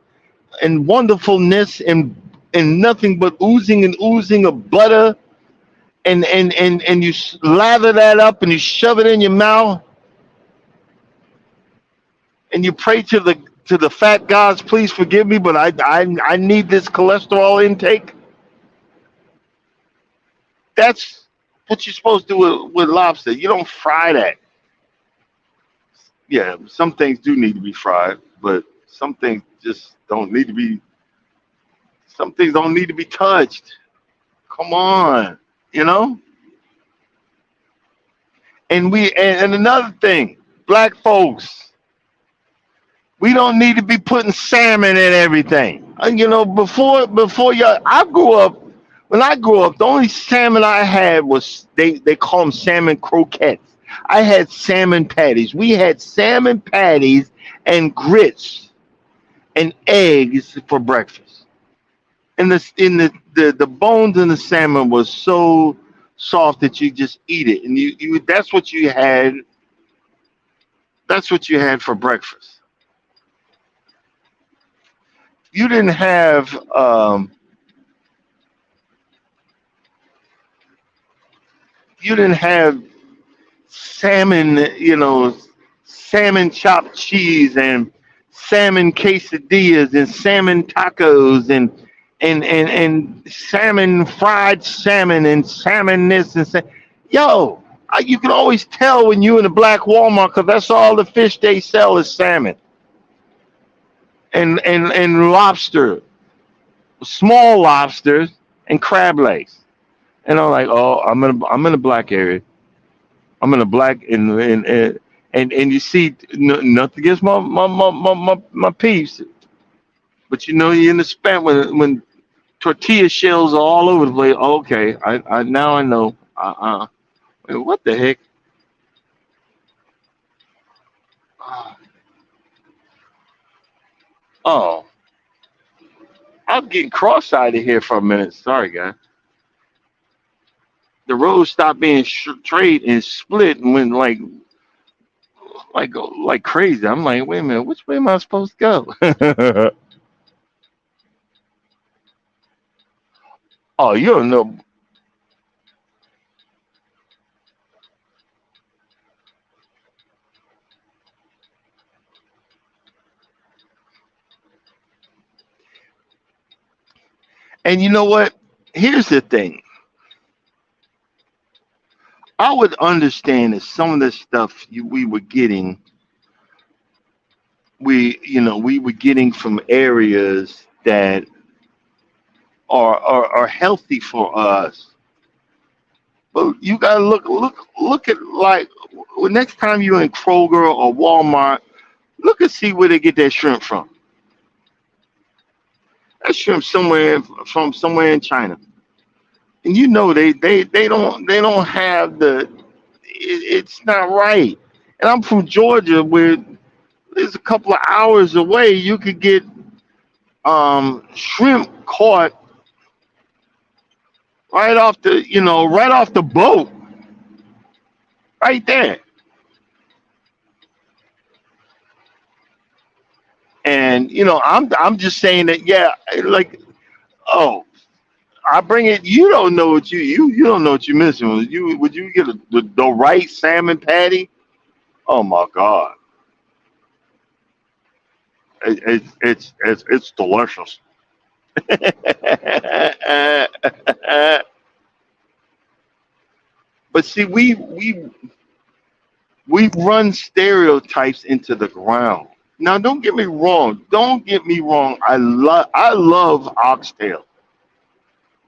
and wonderfulness and nothing but oozing and oozing of butter, and you lather that up and you shove it in your mouth, and you pray to the fat gods, please forgive me, but I need this cholesterol intake. That's what you're supposed to do with lobster. You don't fry that. Yeah, some things do need to be fried, but some things just don't need to be. Some things don't need to be touched. Come on, you know. And another thing, black folks, we don't need to be putting salmon in everything. Before y'all, when I grew up, the only salmon I had was they call them salmon croquettes. I had salmon patties. We had salmon patties and grits and eggs for breakfast. And the bones in the salmon was so soft that you just eat it, and you that's what you had for breakfast. You didn't have you didn't have salmon, salmon chopped cheese and salmon quesadillas and salmon tacos and salmon fried salmon and salmon this and yo, you can always tell when you in a black Walmart because that's all the fish they sell is salmon and lobster, small lobsters and crab legs. And I'm like, oh, I'm in a black area. I'm in a black and you see nothing against my peeps, but you're in the span when tortilla shells are all over the place. Okay, I now I know. What the heck? Oh, I'm getting cross-eyed here for a minute. Sorry, guy. The road stopped being straight and split and went like crazy. I'm like, wait a minute, which way am I supposed to go? Oh, you don't know. And you know what? Here's the thing. I would understand if some of the stuff we were getting, we were getting from areas that are healthy for us. But you gotta look at like next time you're in Kroger or Walmart, look and see where they get that shrimp from. That shrimp from somewhere in China, and they don't have it's not right. And I'm from Georgia, where there's a couple of hours away. You could get shrimp caught right off the boat, right there. And I'm just saying that, yeah, like, oh, I bring it. You don't know what you don't know what you're missing. Would you get the right salmon patty? Oh my God, it's delicious. But see, we run stereotypes into the ground. Now, don't get me wrong. Don't get me wrong. I love oxtail,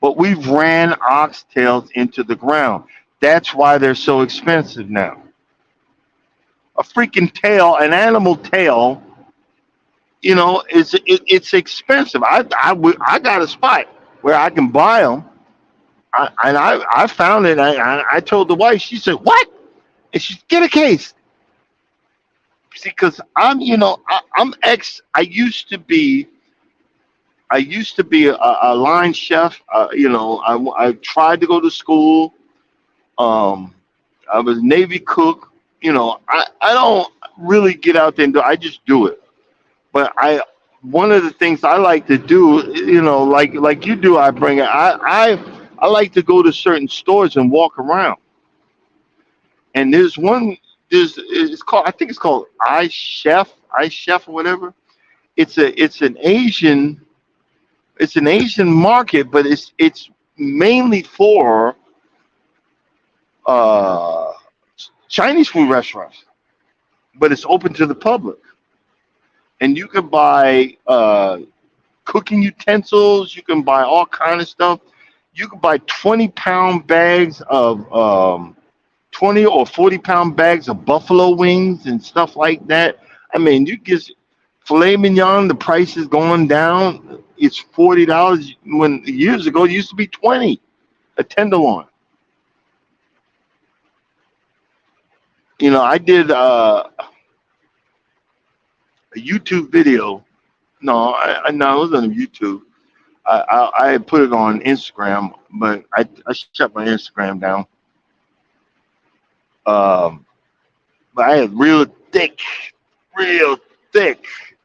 but we've ran oxtails into the ground. That's why they're so expensive now. A freaking tail, an animal tail, it's expensive. I got a spot where I can buy them. I found it. I told the wife. She said, "What?" And she get a case. See, because I'm ex. I used to be a line chef. I tried to go to school. Um, I was Navy cook. I don't really get out there and do. I just do it. But one of the things I like to do, like you do, I bring it. I like to go to certain stores and walk around. And there's one. It's called. I think it's called iChef or whatever. It's an Asian market, but it's mainly for uh, Chinese food restaurants, but it's open to the public, and you can buy cooking utensils. You can buy all kind of stuff. You can buy 20-pound bags of 20 or 40-pound bags of buffalo wings and stuff like that. I mean, you get filet mignon. The price is going down. It's $40 when years ago it used to be 20 a tenderloin. I did a YouTube video No, I no, it was on YouTube. I had put it on Instagram, but I shut my Instagram down. Um, but I had real thick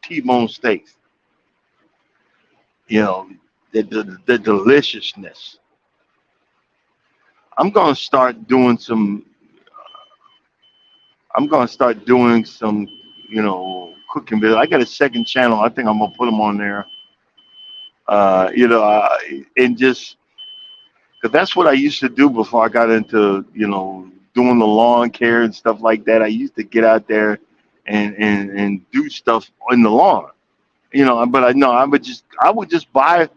T-bone steaks. You know, the deliciousness. I'm gonna start doing some. I'm gonna start doing some. Cooking videos. I got a second channel. I think I'm gonna put them on there. And just because that's what I used to do before I got into doing the lawn care and stuff like that. I used to get out there and do stuff in the lawn. But I know I would just buy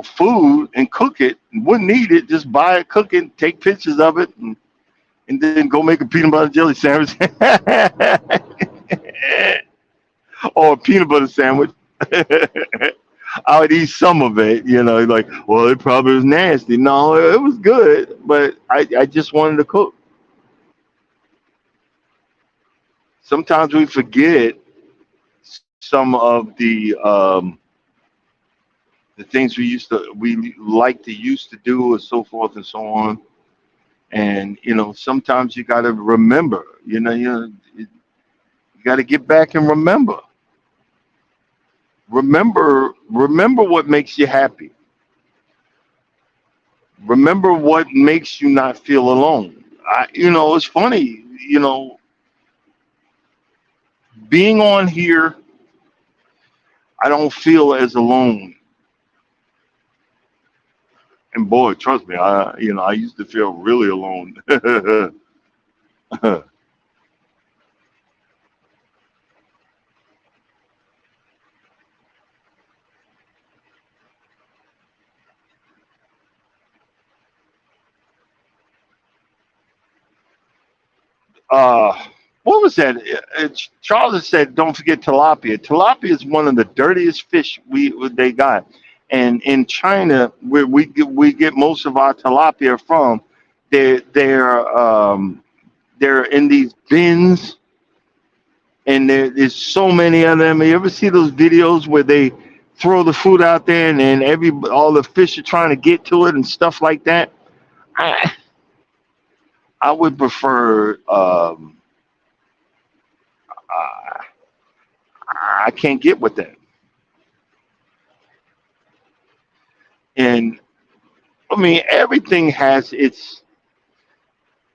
food and cook it. Wouldn't eat it. Just buy it, cook it, take pictures of it, and then go make a peanut butter jelly sandwich or a peanut butter sandwich. I would eat some of it, like, well, it probably was nasty. No, it was good, but I just wanted to cook. Sometimes we forget some of the things we like to used to do, and so forth and so on. And sometimes you got to remember. You got to get back and remember what makes you happy. Remember what makes you not feel alone. It's funny. Being on here, I don't feel as alone. And boy, trust me, I used to feel really alone. uh, what was that? Charles has said, don't forget tilapia. Tilapia is one of the dirtiest fish they got, and in China, where we get most of our tilapia from, they're in these bins, and there's so many of them. You ever see those videos where they throw the food out there, and then all the fish are trying to get to it and stuff like that? I I would prefer. Uh, I can't get with that. And I mean, everything has its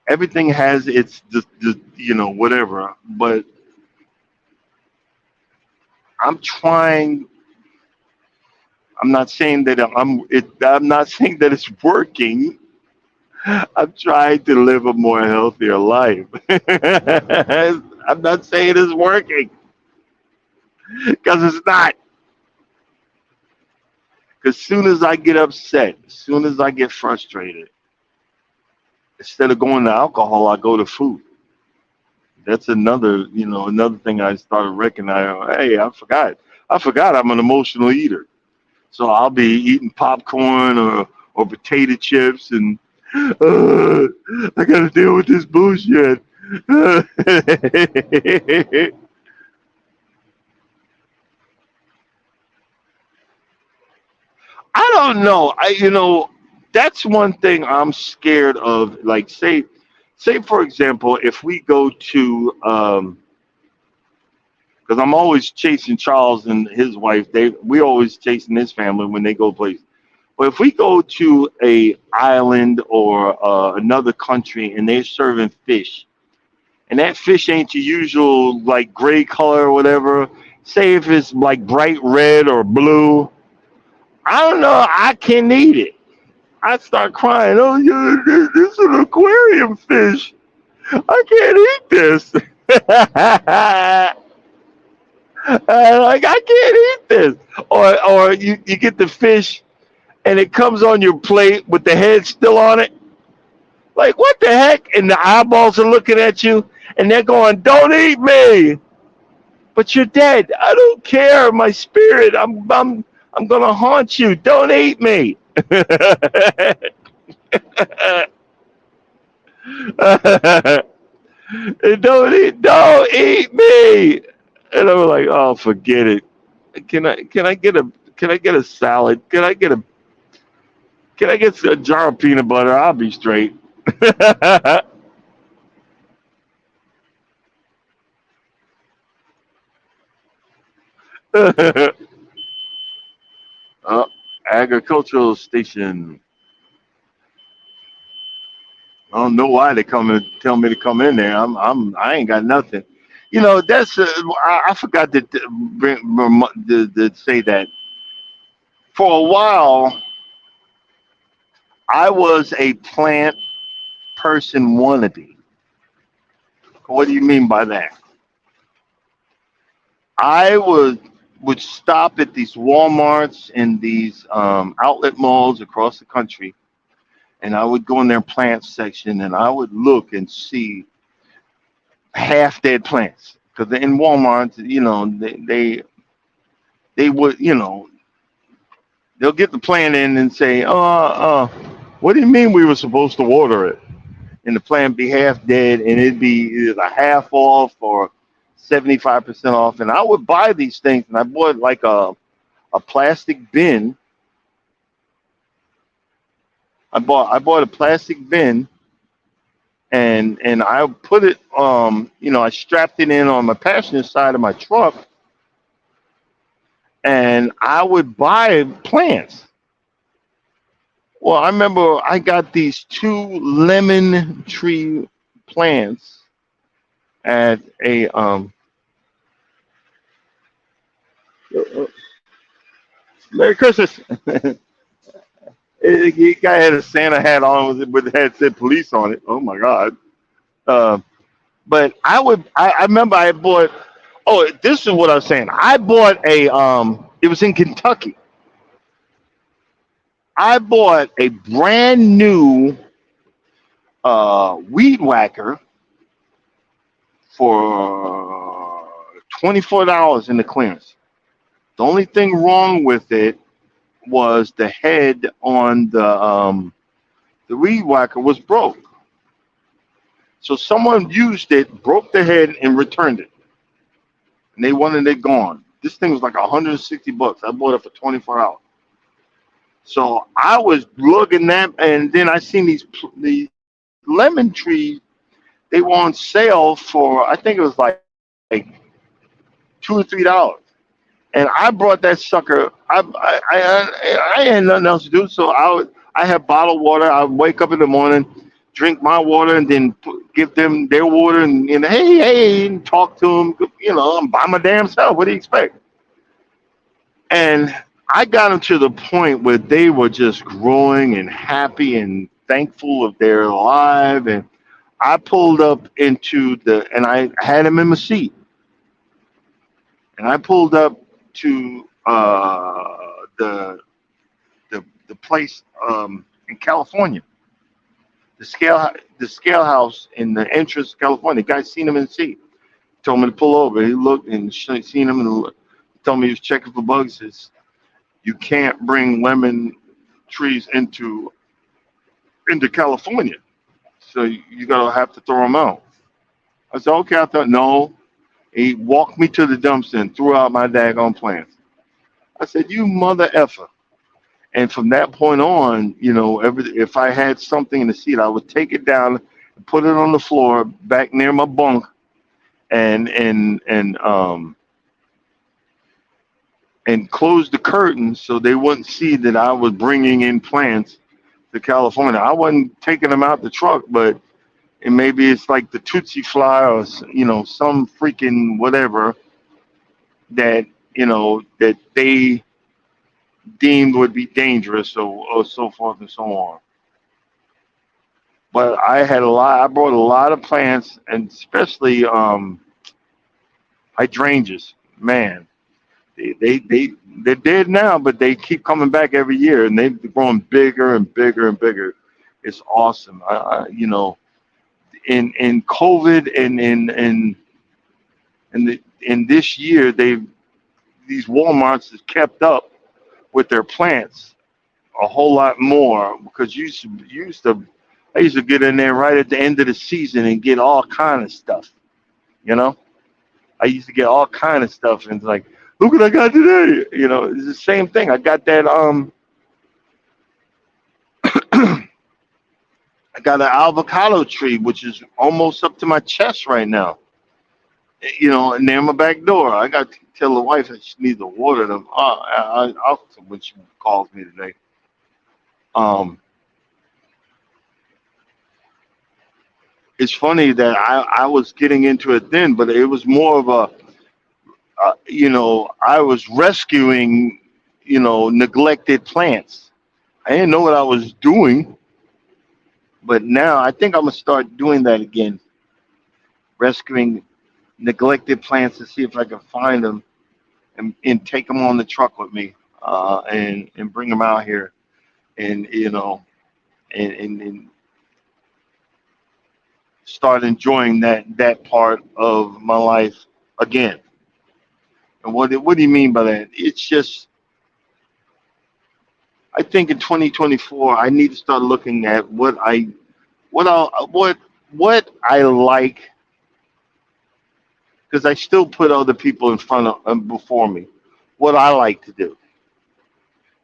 whatever. But I'm trying. I'm not saying that I'm not saying that it's working. I'm trying to live a more healthier life. I'm not saying it's working because it's not. Because soon as I get upset, as soon as I get frustrated, instead of going to alcohol, I go to food. That's another thing I started recognizing. Hey, I forgot I'm an emotional eater. So I'll be eating popcorn or potato chips, and I got to deal with this bullshit. I don't know. That's one thing I'm scared of. Like, say for example, if we go to, because I'm always chasing Charles and his wife. We always chasing his family when they go places. But if we go to a island or another country and they're serving fish, and that fish ain't your usual like gray color or whatever. Say if it's like bright red or blue. I don't know. I can't eat it. I start crying. Oh, yeah, this is an aquarium fish. I can't eat this. Like, I can't eat this. Or you get the fish and it comes on your plate with the head still on it. Like, what the heck? And the eyeballs are looking at you and they're going, "Don't eat me." But you're dead. I don't care. My spirit. I'm gonna haunt you. Don't eat me. Don't eat me. And I'm like, oh, forget it. Can I get a salad? Can I get a jar of peanut butter? I'll be straight. uh, Agricultural station. I don't know why they come and tell me to come in there. I ain't got nothing. You know, I forgot to say that for a while I was a plant person wannabe. What do you mean by that? I would stop at these WalMarts and these outlet malls across the country, and I would go in their plant section and I would look and see half dead plants. Because in Walmart, you know, they would, you know, they'll get the plant in and say, what do you mean we were supposed to water it? And the plant be half dead, and it'd be either a half off or 75% off. And I would buy these things, and I bought like a plastic bin. I bought a plastic bin, and I put it, you know, I strapped it in on my passenger side of my truck, and I would buy plants. Well, I remember I got these two lemon tree plants at a Merry Christmas. The guy had a Santa hat on with the hat said police on it. Oh my God. Uh, but I remember I bought, oh, this is what I was saying. I bought it was in Kentucky. I bought a brand new weed whacker for $24 in the clearance. The only thing wrong with it was the head on the weed whacker was broke. So someone used it, broke the head, and returned it, and they wanted it gone. This thing was like $160. I bought it for $24. So I was looking at, and then I seen these lemon trees. They were on sale for I think it was like $2 or $3. And I brought that sucker. I had nothing else to do, so I had bottled water. I would wake up in the morning, drink my water, and then give them their water, and hey, and talk to them. You know, I'm by my damn self. What do you expect? And I got them to the point where they were just growing and happy and thankful of their alive. And I pulled up and I had them in my seat, and I pulled up to the place in California, the scale house in the entrance of California. The guy seen him in the seat, told me to pull over. He looked and seen him and told me he was checking for bugs. Says you can't bring lemon trees into California, so you gotta have to throw them out. I said okay. I thought no. He walked me to the dumpster and threw out my daggone plants. I said, "You mother effer!" And from that point on, you know, if I had something in the seat, I would take it down, put it on the floor back near my bunk, and and close the curtains so they wouldn't see that I was bringing in plants to California. I wasn't taking them out the truck, but and maybe it's like the Tootsie Fly or you know some freaking whatever that you know that they deemed would be dangerous or so forth and so on. But I had a lot. I brought a lot of plants, and especially hydrangeas. Man, they're dead now, but they keep coming back every year, and they're growing bigger and bigger and bigger. It's awesome. You know, in COVID and in this year, these WalMarts have kept up with their plants a whole lot more because I used to get in there right at the end of the season and get all kind of stuff. You know, I used to get all kind of stuff and like Look what I got today. It's the same thing. I got that. I got an avocado tree, which is almost up to my chest right now. Near my back door. I got to tell the wife that she needs to water them. I'll when she calls me today. Um, it's funny that I was getting into it then, but it was more of a, I was rescuing, neglected plants. I didn't know what I was doing, but now I think I'm gonna start doing that again, rescuing neglected plants to see if I can find them and take them on the truck with me, and bring them out here, and and start enjoying that part of my life again. And what do you mean by that? It's just, I think in 2024 I need to start looking at what I like, because I still put other people in front of before me. What I like to do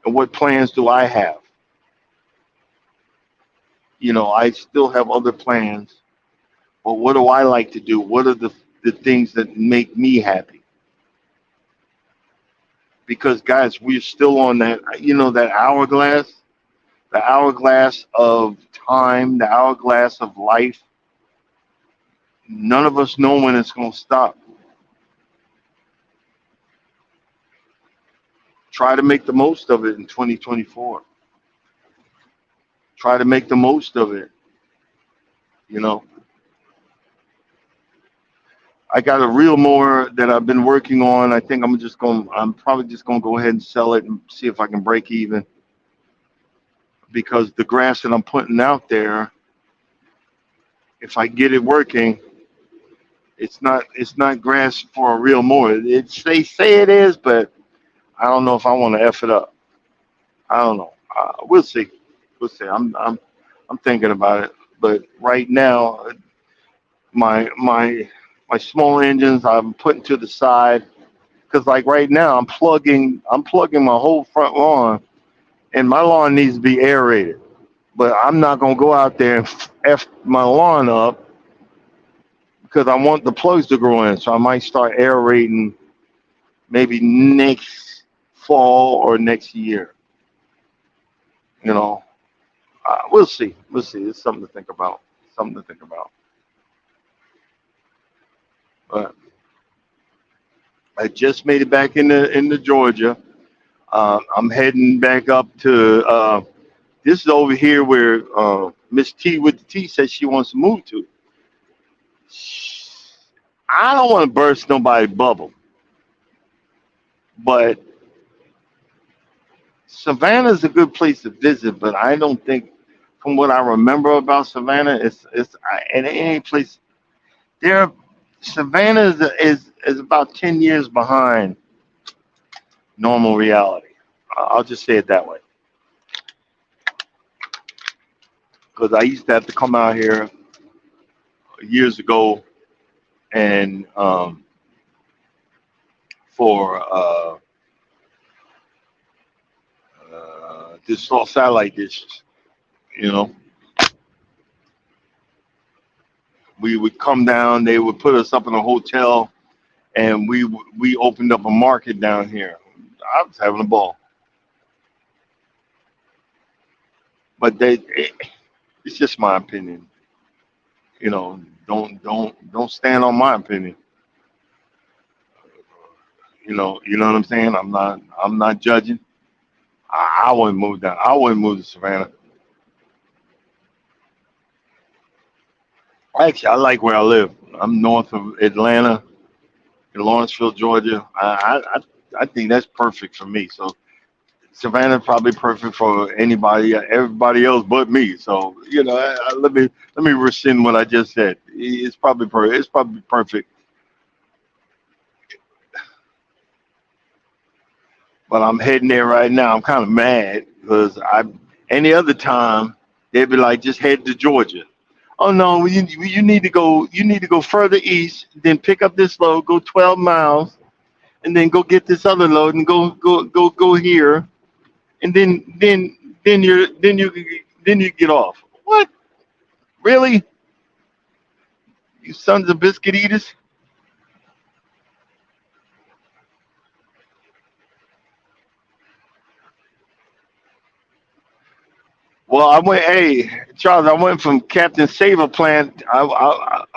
and what plans do I have? I still have other plans, but what do I like to do? What are the things that make me happy? Because guys, we're still on that, that hourglass, the hourglass of time, the hourglass of life. None of us know when it's going to stop. Try to make the most of it in 2024. Try to make the most of it. You know, I got a reel mower that I've been working on. I think I'm probably just going to go ahead and sell it and see if I can break even, because the grass that I'm putting out there, if I get it working, it's not grass for a real mower. They say it is, but I don't know if I want to f it up. I don't know. We'll see. We'll see. I'm thinking about it. But right now, my small engines I'm putting to the side, because like right now I'm plugging my whole front lawn, and my lawn needs to be aerated. But I'm not gonna go out there and f my lawn up, because I want the plugs to grow in. So I might start aerating maybe next fall or next year. You know, we'll see. We'll see. It's something to think about. Something to think about. But I just made it back into Georgia. I'm heading back up to, this is over here where Miss T with the T says she wants to move to. I don't want to burst nobody's bubble, but Savannah's a good place to visit. But I don't think, from what I remember about Savannah, and any place there. Savannah is about 10 years behind normal reality. I'll just say it that way. Because I used to have to come out here years ago, and for to install satellite dishes. You know, we would come down. They would put us up in a hotel, and we opened up a market down here. I was having a ball, but it's just my opinion. Don't stand on my opinion. You know what I'm saying. I'm not judging. I wouldn't move down. I wouldn't move to Savannah. Actually, I like where I live. I'm north of Atlanta, in Lawrenceville, Georgia. I think that's perfect for me. So Savannah probably perfect for everybody else but me. So let me rescind what I just said. It's probably perfect. It's probably perfect. But I'm heading there right now. I'm kind of mad because any other time they'd be like, just head to Georgia. Oh no, you need to go. You need to go further east, then pick up this load, go 12 miles, and then go get this other load and go here, and then you get off. What? Really? You sons of biscuit eaters? Well, I went. Hey, Charles, I went from Captain Saver Plant.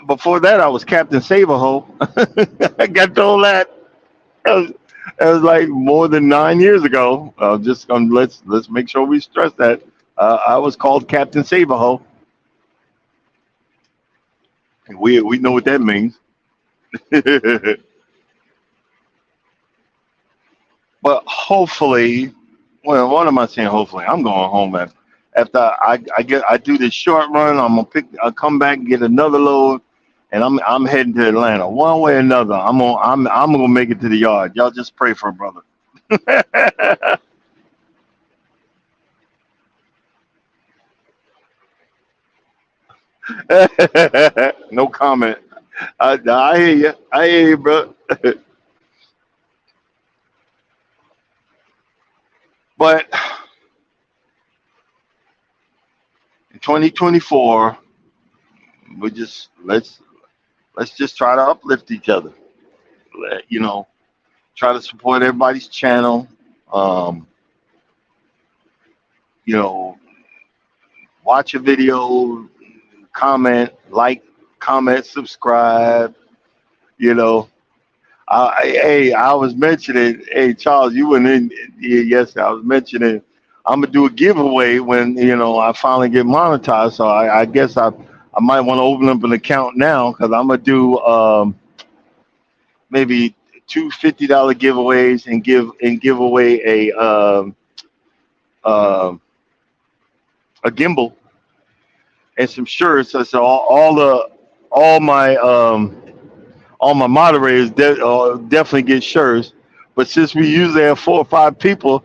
Before that, I was Captain Saverho. I got told that. That was like more than 9 years ago. Just let's make sure we stress that. I was called Captain Saberho. We know what that means. But hopefully, well, what am I saying? Hopefully, I'm going home after I do this short run. I'll come back and get another load, and I'm heading to Atlanta one way or another. I'm gonna make it to the yard. Y'all just pray for a brother. No comment. I hear you. I hear you, bro. But in 2024, we just let's just try to uplift each other. You know, try to support everybody's channel. Um, you know, watch a video, comment, like, comment, subscribe. You know, hey, I was mentioning, hey Charles, you were in here yesterday. I was mentioning I'm gonna do a giveaway when I finally get monetized. So I guess I might want to open up an account now because I'm gonna do maybe two $50 giveaways and give away um a gimbal and some shirts. So all my all my moderators definitely get shirts. But since we usually have 4 or 5 people,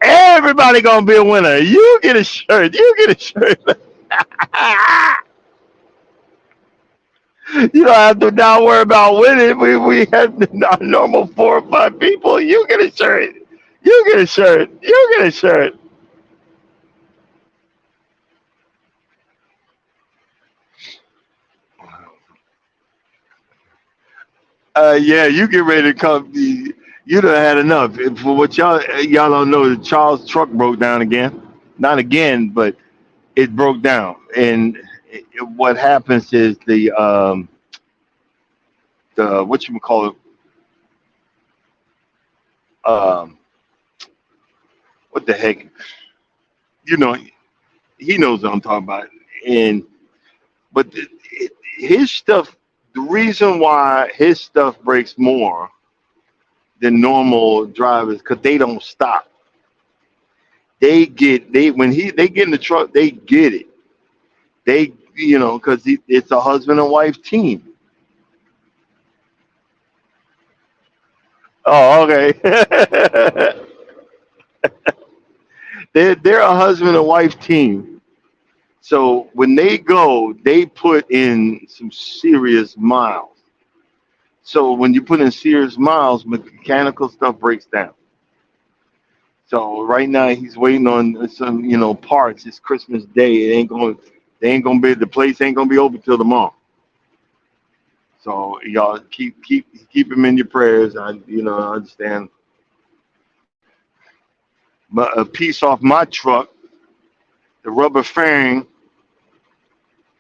everybody gonna be a winner. You get a shirt. You get a shirt. You don't have to now worry about winning. We had our normal 4 or 5 people. You get a shirt. You get a shirt. You get a shirt. Yeah, you get ready to come. You done had enough. For what y'all don't know, the Charles truck broke down again. Not again, but it broke down. And what happens is the what you call it, um what the heck, you know he knows what I'm talking about. And but his stuff, the reason why his stuff breaks more than normal drivers, because they don't stop. They when they get in the truck, they get it. They because it's a husband and wife team. Oh, okay. They're a husband and wife team. So when they go, they put in some serious miles. So when you put in serious miles, mechanical stuff breaks down. So right now he's waiting on some parts. It's Christmas Day. It ain't going. They ain't gonna be. The place ain't gonna be open till tomorrow. So y'all keep him in your prayers. I understand. But a piece off my truck, the rubber fairing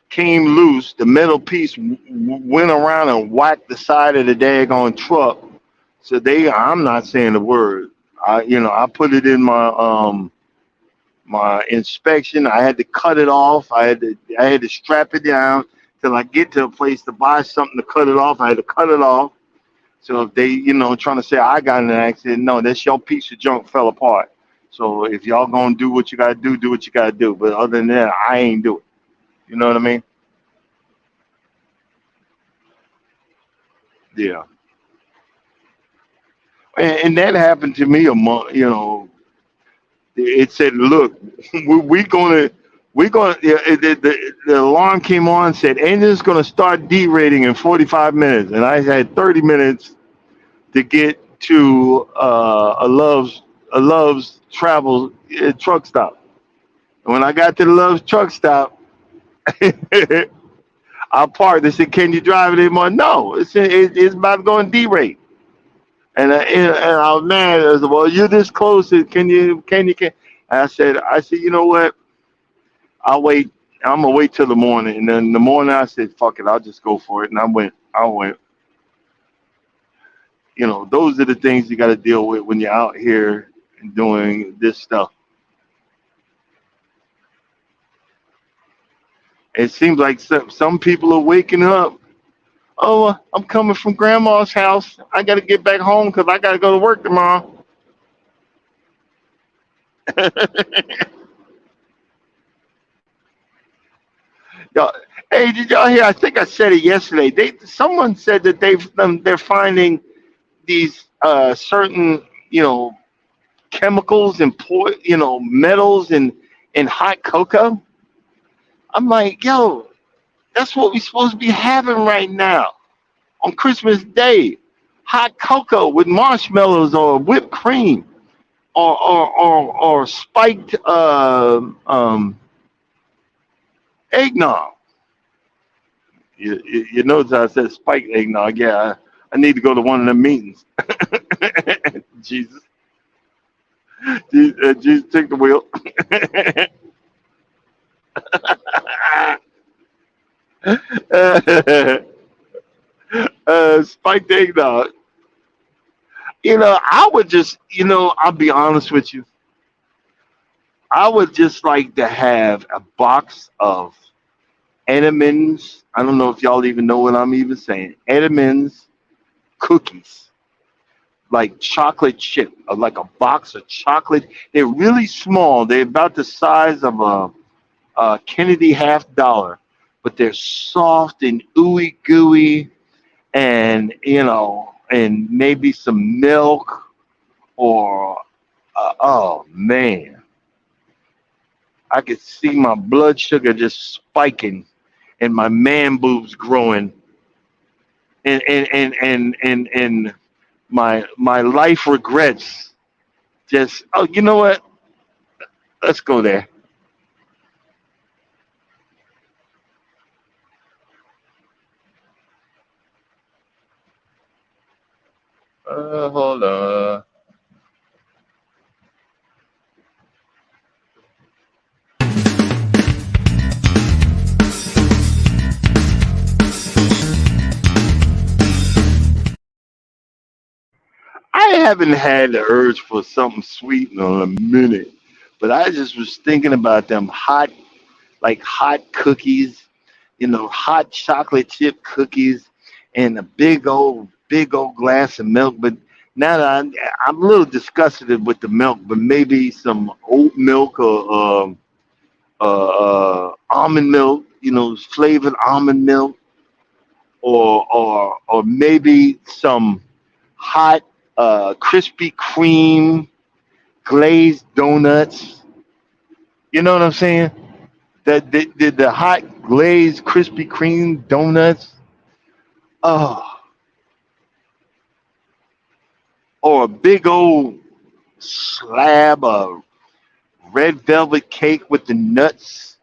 came loose. The metal piece went around and whacked the side of the daggone truck. So I'm not saying the word. I put it in my inspection. I had to cut it off. I had to strap it down till I get to a place to buy something to cut it off. I had to cut it off. So if they, trying to say I got in an accident, no, that's your piece of junk fell apart. So if y'all gonna do what you gotta do what you gotta do. But other than that, I ain't do it. You know what I mean? Yeah. And that happened to me a month. It said, "Look, we gonna yeah, the alarm came on, said engine's gonna start derating in 45 minutes, and I had 30 minutes to get to a Love's travel truck stop. And when I got to the Love's truck stop, I parked. They said, "Can you drive it anymore?" No, it's about to go in D rate. And I was mad. I said, "Well, you're this close. Can?" And I said, you know what? I'll wait. I'm gonna wait till the morning. And then in the morning, I said, "Fuck it, I'll just go for it." And I went. I went. Those are the things you got to deal with when you're out here and doing this stuff. It seems like some people are waking up. Oh, I'm coming from grandma's house. I got to get back home because I got to go to work tomorrow. Y'all, hey, did y'all hear? I think I said it yesterday. Someone said that they're finding these certain chemicals and metals in hot cocoa. I'm like, yo, that's what we're supposed to be having right now on Christmas Day. Hot cocoa with marshmallows or whipped cream or spiked eggnog. You notice I said spiked eggnog. Yeah, I need to go to one of the meetings. Jesus, Jesus, take the wheel. Spiked eggnog. I would just, I'll be honest with you. I would just like to have a box of Edmonds. I don't know if y'all even know what I'm even saying. Edmonds cookies, like chocolate chip, like a box of chocolate. They're really small. They're about the size of a Kennedy half dollar, but they're soft and ooey gooey, and and maybe some milk or oh man, I could see my blood sugar just spiking and my man boobs growing and my life regrets just you know what? Let's go there. Hold on. I haven't had the urge for something sweet in a minute, but I just was thinking about them hot, like hot cookies, hot chocolate chip cookies, and a big old glass of milk. But now that I'm a little disgusted with the milk, but maybe some oat milk or almond milk, flavored almond milk, or maybe some hot Krispy Kreme glazed donuts. You know what I'm saying? The hot glazed Krispy Kreme donuts. Oh, or a big old slab of red velvet cake with the nuts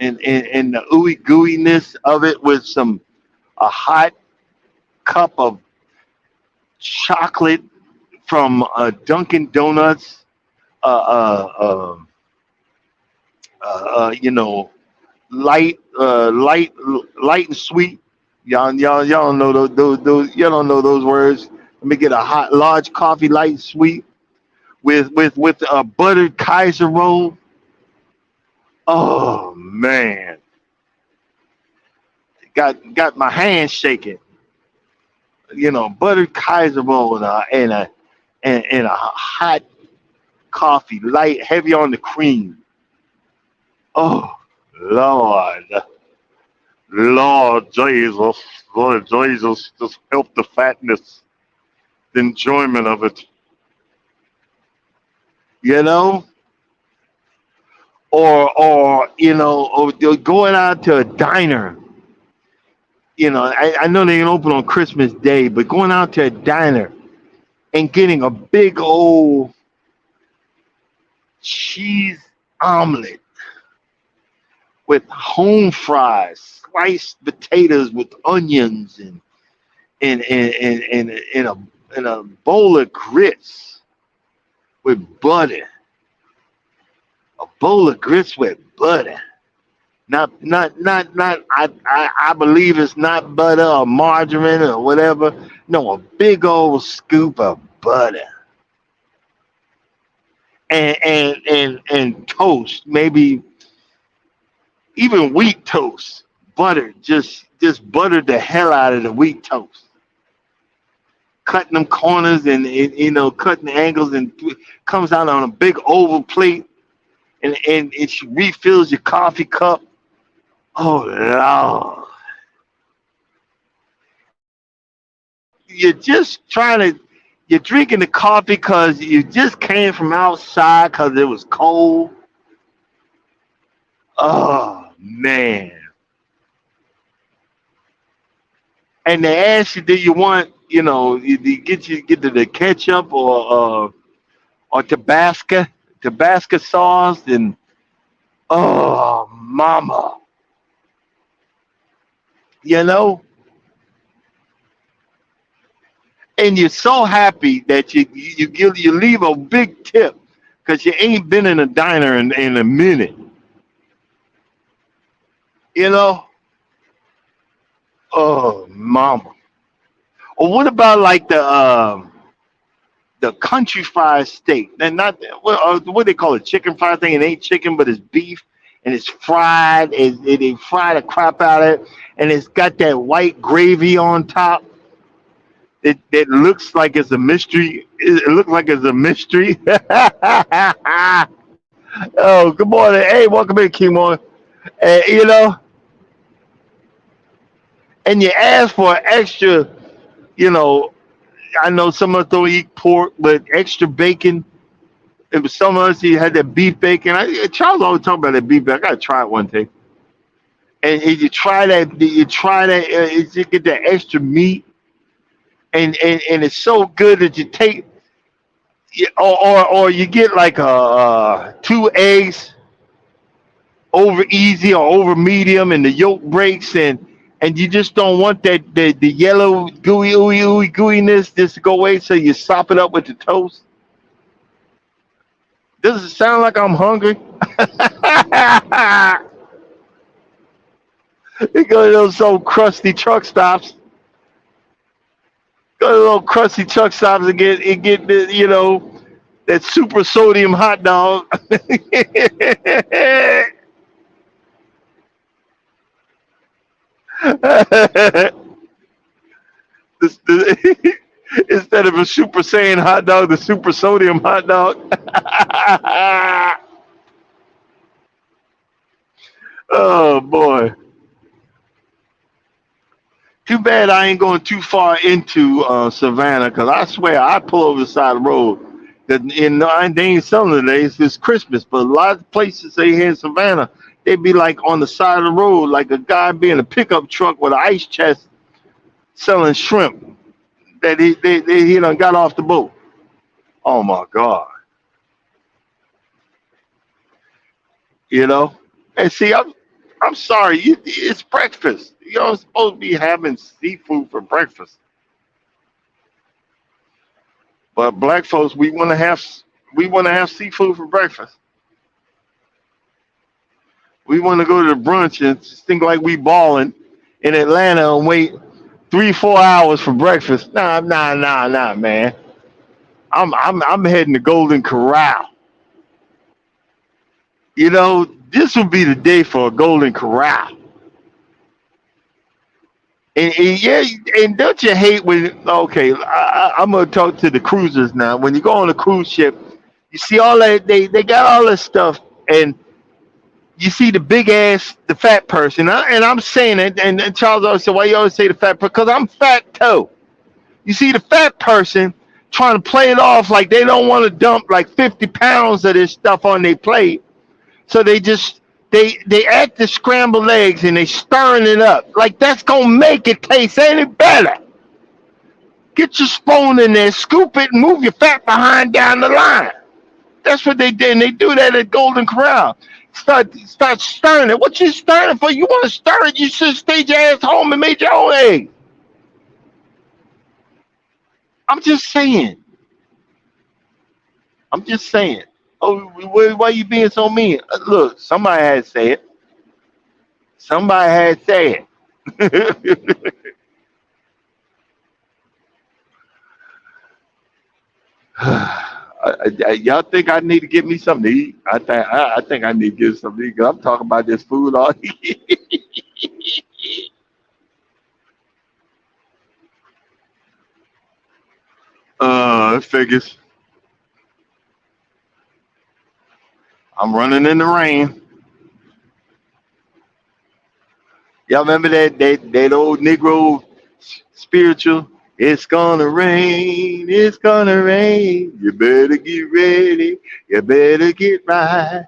and the ooey gooiness of it with a hot cup of chocolate from Dunkin' Donuts. Uh, uh, uh, you know, light and sweet. Y'all don't know those. Y'all don't know those words. Let me get a hot, large coffee, light and sweet with a buttered Kaiser roll. Oh man, got my hands shaking. Buttered Kaiser roll and a hot coffee, light, heavy on the cream. Oh Lord, Lord Jesus, Lord Jesus, just help the fatness, the enjoyment of it. You know, or they're going out to a diner. I know they ain't open on Christmas Day, but going out to a diner and getting a big old cheese omelet with home fries, sliced potatoes with onions, and a bowl of grits with butter. A bowl of grits with butter. Not. I believe it's not butter or margarine or whatever. No, a big old scoop of butter and toast, maybe even wheat toast. Butter, just buttered the hell out of the wheat toast. Cutting them corners and cutting the angles and comes out on a big oval plate and it refills your coffee cup. Oh Lord. You're just trying to you're drinking the coffee because you just came from outside because it was cold. Oh man. And they ask you, do you want, you get the ketchup or Tabasco sauce, and oh mama, you know, and you're so happy that you leave a big tip because you ain't been in a diner in a minute, you know. Oh mama. Or what about like the country fried steak? And not what they call it, chicken fried thing. It ain't chicken, but it's beef, and it's fried. They fry the crap out of it, and it's got that white gravy on top. It looks like it's a mystery. It looks like it's a mystery. Oh, good morning. Hey, welcome in, Kimon. You know, and you ask for extra. You know, I know some of us don't eat pork, but extra bacon. It was some of us who had that beef bacon. Charles always talk about that beef bacon. I gotta try it one day. And you try that. You try that. You get that extra meat, and it's so good that you take, or you get like two eggs over easy or over medium, and the yolk breaks, and you just don't want the yellow gooiness just to go away, so you sop it up with the toast. Does it sound like I'm hungry? You go to those old crusty truck stops. Go to those old crusty truck stops and get the, that super sodium hot dog. Instead of a super saiyan hot dog, the super sodium hot dog. Oh boy. Too bad I ain't going too far into Savannah, because I swear I pull over the side of the road. They ain't selling it today. It's Christmas, but a lot of places they here in Savannah, they be like on the side of the road, like a guy being a pickup truck with an ice chest selling shrimp that he done got off the boat. Oh my God, you know. And see, I'm sorry, it's breakfast. You're supposed to be having seafood for breakfast, but black folks we want to have seafood for breakfast. We want to go to the brunch and think like we balling in Atlanta and wait 3-4 hours for breakfast. Nah, man. I'm heading to Golden Corral. This would be the day for a Golden Corral. And yeah, and don't you hate when? Okay, I'm gonna talk to the cruisers now. When you go on a cruise ship, you see all that they got all this stuff, and you see the big ass, the fat person, and I'm saying it. And Charles always said, "Why you always say the fat person?" Because I'm fat too. You see the fat person trying to play it off like they don't want to dump like 50 pounds of this stuff on their plate. So they act the scrambled eggs and they stirring it up. Like that's gonna make it taste any better. Get your spoon in there, scoop it, and move your fat behind down the line. That's what they did. And they do that at Golden Corral. Start stirring it. What you stirring it for? You want to stir it? You should stayed your ass home and made your own egg. I'm just saying. I'm just saying. Oh, why you being so mean? Look, somebody had to say it. Somebody had to say it. Y'all think I need to get me something to eat? I think I need to get something to eat. 'Cause I'm talking about this food all. Figures. I'm running in the rain. Y'all remember that old Negro spiritual? It's gonna rain. It's gonna rain. You better get ready. You better get right.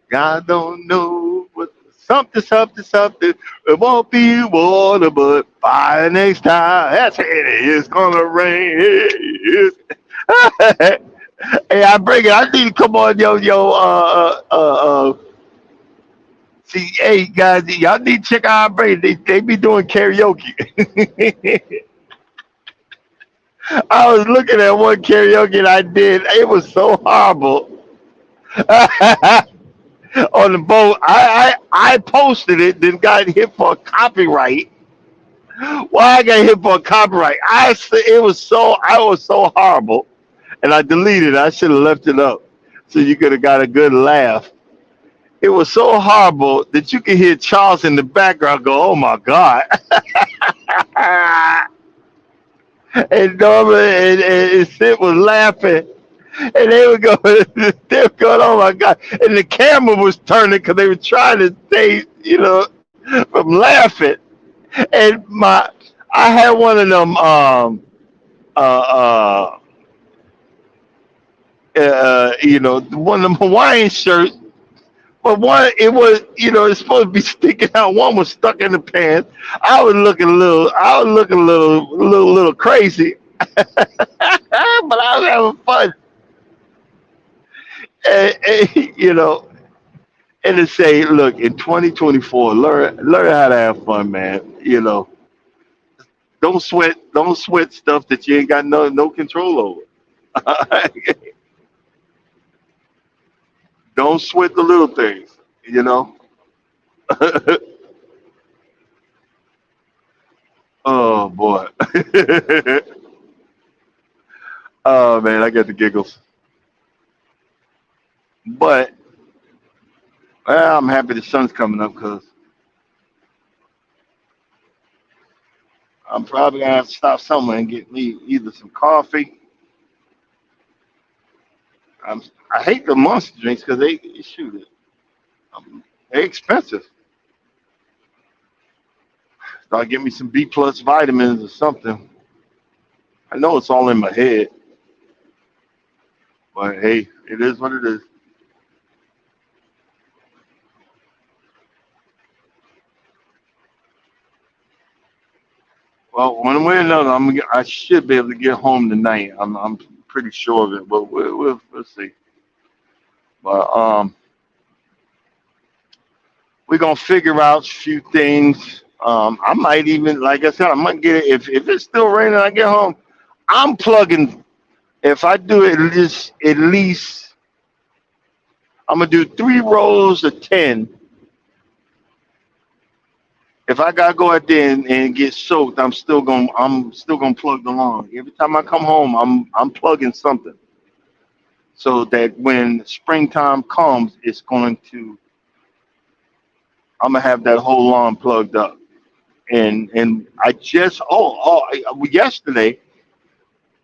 God don't know what something, something, something. It won't be water, but by next time, that's it. It's gonna rain. Hey, I bring it. I need to come on, yo. See, hey guys, y'all need to check out our brain. They be doing karaoke. I was looking at one karaoke I did. It was so horrible. On the boat, I posted it, then got hit for copyright. Why I got hit for copyright? I was so horrible, and I deleted it. I should have left it up so you could have got a good laugh. It was so horrible that you could hear Charles in the background go, "Oh my God!" And Norman and Sid was laughing, and they would go, they were going, "Oh my God!" And the camera was turning because they were trying to stay, from laughing. And I had one of them, uh, one of them Hawaiian shirts. But one, it's supposed to be sticking out. One was stuck in the pants. I was looking a little crazy, but I was having fun. And and to say, look, in 2024, learn how to have fun, man. Don't sweat stuff that you ain't got no control over. Don't sweat the little things. You know. Oh boy. Oh man, I got the giggles. But I'm happy the sun's coming up because I'm probably gonna have to stop somewhere and get me either some coffee. I'm, I hate the monster drinks because they shoot it. They're expensive. Start getting me some B plus vitamins or something. I know it's all in my head, but hey, it is what it is. Well, one way or another, I should be able to get home tonight. I'm pretty sure of it, but we'll see. But we're gonna figure out a few things. I might even, like I said, I might get it if it's still raining. I get home. I'm plugging. If I do at least I'm gonna do 3 rows of 10. If I gotta go out there and get soaked, I'm still gonna plug the lawn. Every time I come home, I'm plugging something so that when springtime comes, I'm gonna have that whole lawn plugged up. And I just yesterday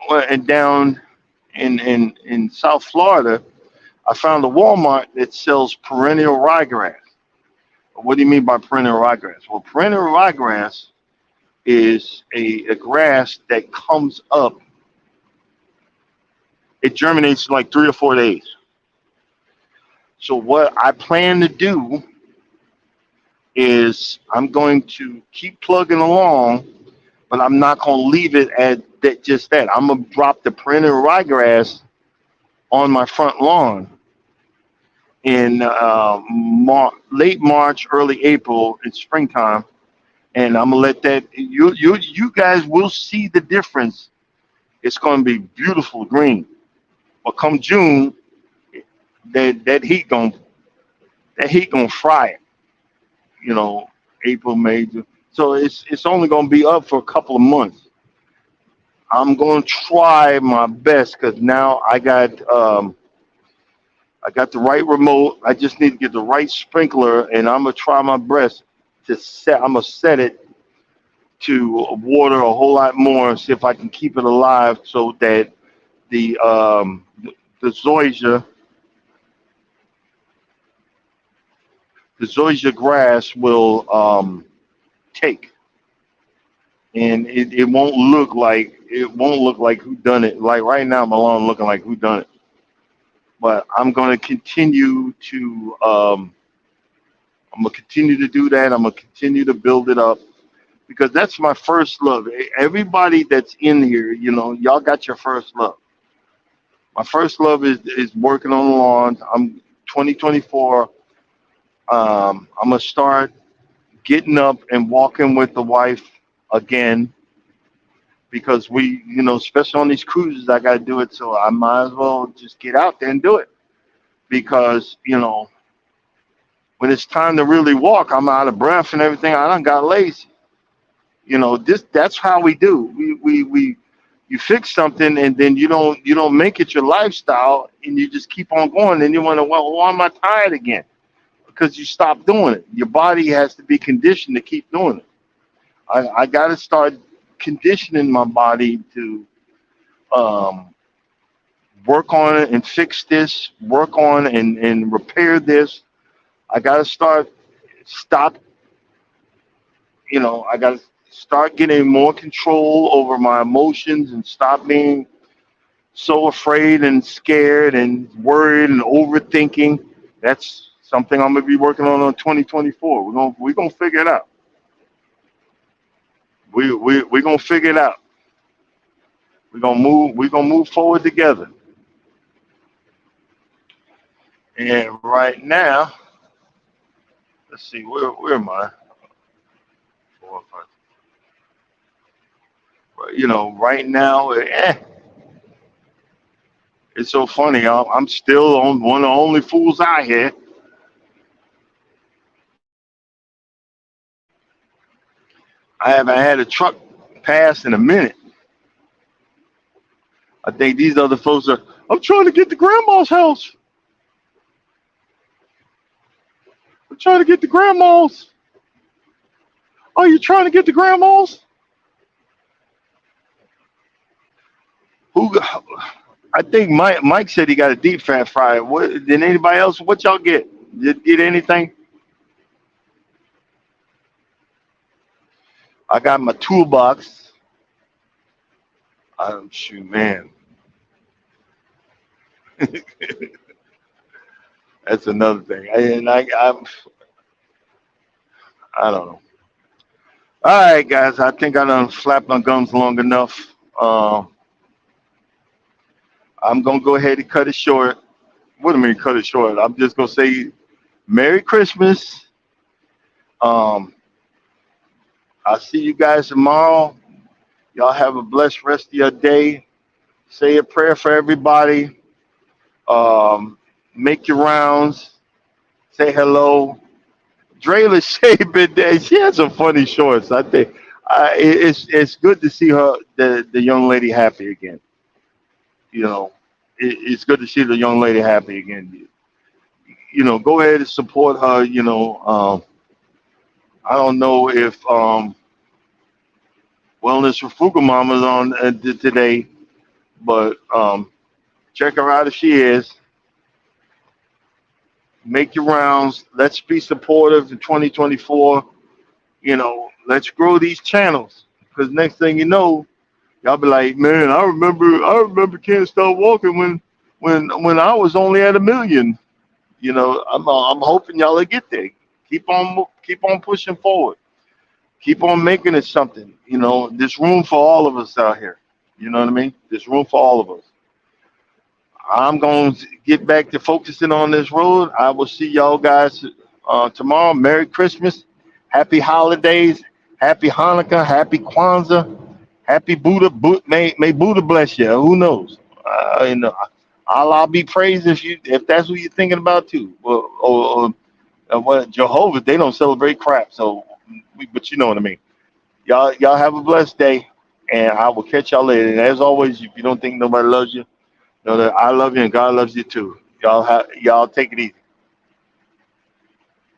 and down in South Florida, I found a Walmart that sells perennial ryegrass. What do you mean by perennial ryegrass? Well, perennial ryegrass is a grass that comes up. It germinates in like 3 or 4 days. So what I plan to do is I'm going to keep plugging along, but I'm not going to leave it at that just that. I'm gonna drop the perennial ryegrass on my front lawn in late March, early April, in springtime, and I'm gonna let that. You guys will see the difference. It's gonna be beautiful green. But come June, that heat gonna fry it. You know, April, May. So it's only gonna be up for a couple of months. I'm gonna try my best because now I got the right remote. I just need to get the right sprinkler, and I'm gonna try my best to set. I'm gonna set it to water a whole lot more and see if I can keep it alive so that the the zoysia the zoysia grass will take, and it won't look like who done it. Like right now, my lawn looking like who done it. But I'm gonna continue to do that. I'm gonna continue to build it up because that's my first love. Everybody that's in here, y'all got your first love. My first love is working on the lawn. I'm 2024. I'm gonna start getting up and walking with the wife again because especially on these cruises, I gotta do it. So I might as well just get out there and do it because when it's time to really walk, I'm out of breath and everything. I done got lazy. That's how we do. We you fix something and then you don't make it your lifestyle and you just keep on going and you wonder, well, why am I tired again? Because you stop doing it. Your body has to be conditioned to keep doing it. I got to start conditioning my body to um, work on it and fix this, work on and repair this. I got to stop, I got to start getting more control over my emotions and stop being so afraid and scared and worried and overthinking. That's something I'm gonna be working on 2024. We're gonna figure it out. We're gonna figure it out. We're gonna move forward together. And right now, let's see where am I? 4, 5. Right now, it's so funny. I'm still on one of the only fools out here. I haven't had a truck pass in a minute. I think these other folks are. I'm trying to get to grandma's house. I'm trying to get to grandma's. Are you trying to get to grandma's? Who? I think Mike said he got a deep fat fryer. What did anybody else? What y'all get? Did get anything? I got my toolbox. Shoot, man, that's another thing. I don't know. All right, guys. I think I done flapped my gums long enough. I'm gonna go ahead and cut it short. What do I mean cut it short? I'm just gonna say Merry Christmas. Um, I'll see you guys tomorrow. Y'all have a blessed rest of your day. Say a prayer for everybody. Um, Make your rounds. Say hello. Drayla Shea been there. She has some funny shorts. I think it's good to see her, the young lady, happy again. You know, it's good to see the young lady happy again. Go ahead and support her. I don't know if Wellness for Fuga Mama's on today, but check her out if she is. Make your rounds. Let's be supportive in 2024. Let's grow these channels because next thing you know, y'all be like, man, I remember Can't Stop Walking when I was only at 1 million. I'm hoping y'all will get there. Keep on pushing forward. Keep on making it something. There's room for all of us out here. You know what I mean? There's room for all of us. I'm going to get back to focusing on this road. I will see y'all guys tomorrow. Merry Christmas. Happy holidays. Happy Hanukkah. Happy Kwanzaa. Happy Buddha. May Buddha bless you. Who knows? You know, Allah be praised if that's what you're thinking about too. Well, what Jehovah, they don't celebrate crap. So, but you know what I mean. Y'all have a blessed day, and I will catch y'all later. And as always, if you don't think nobody loves you, know that I love you and God loves you too. Y'all take it easy.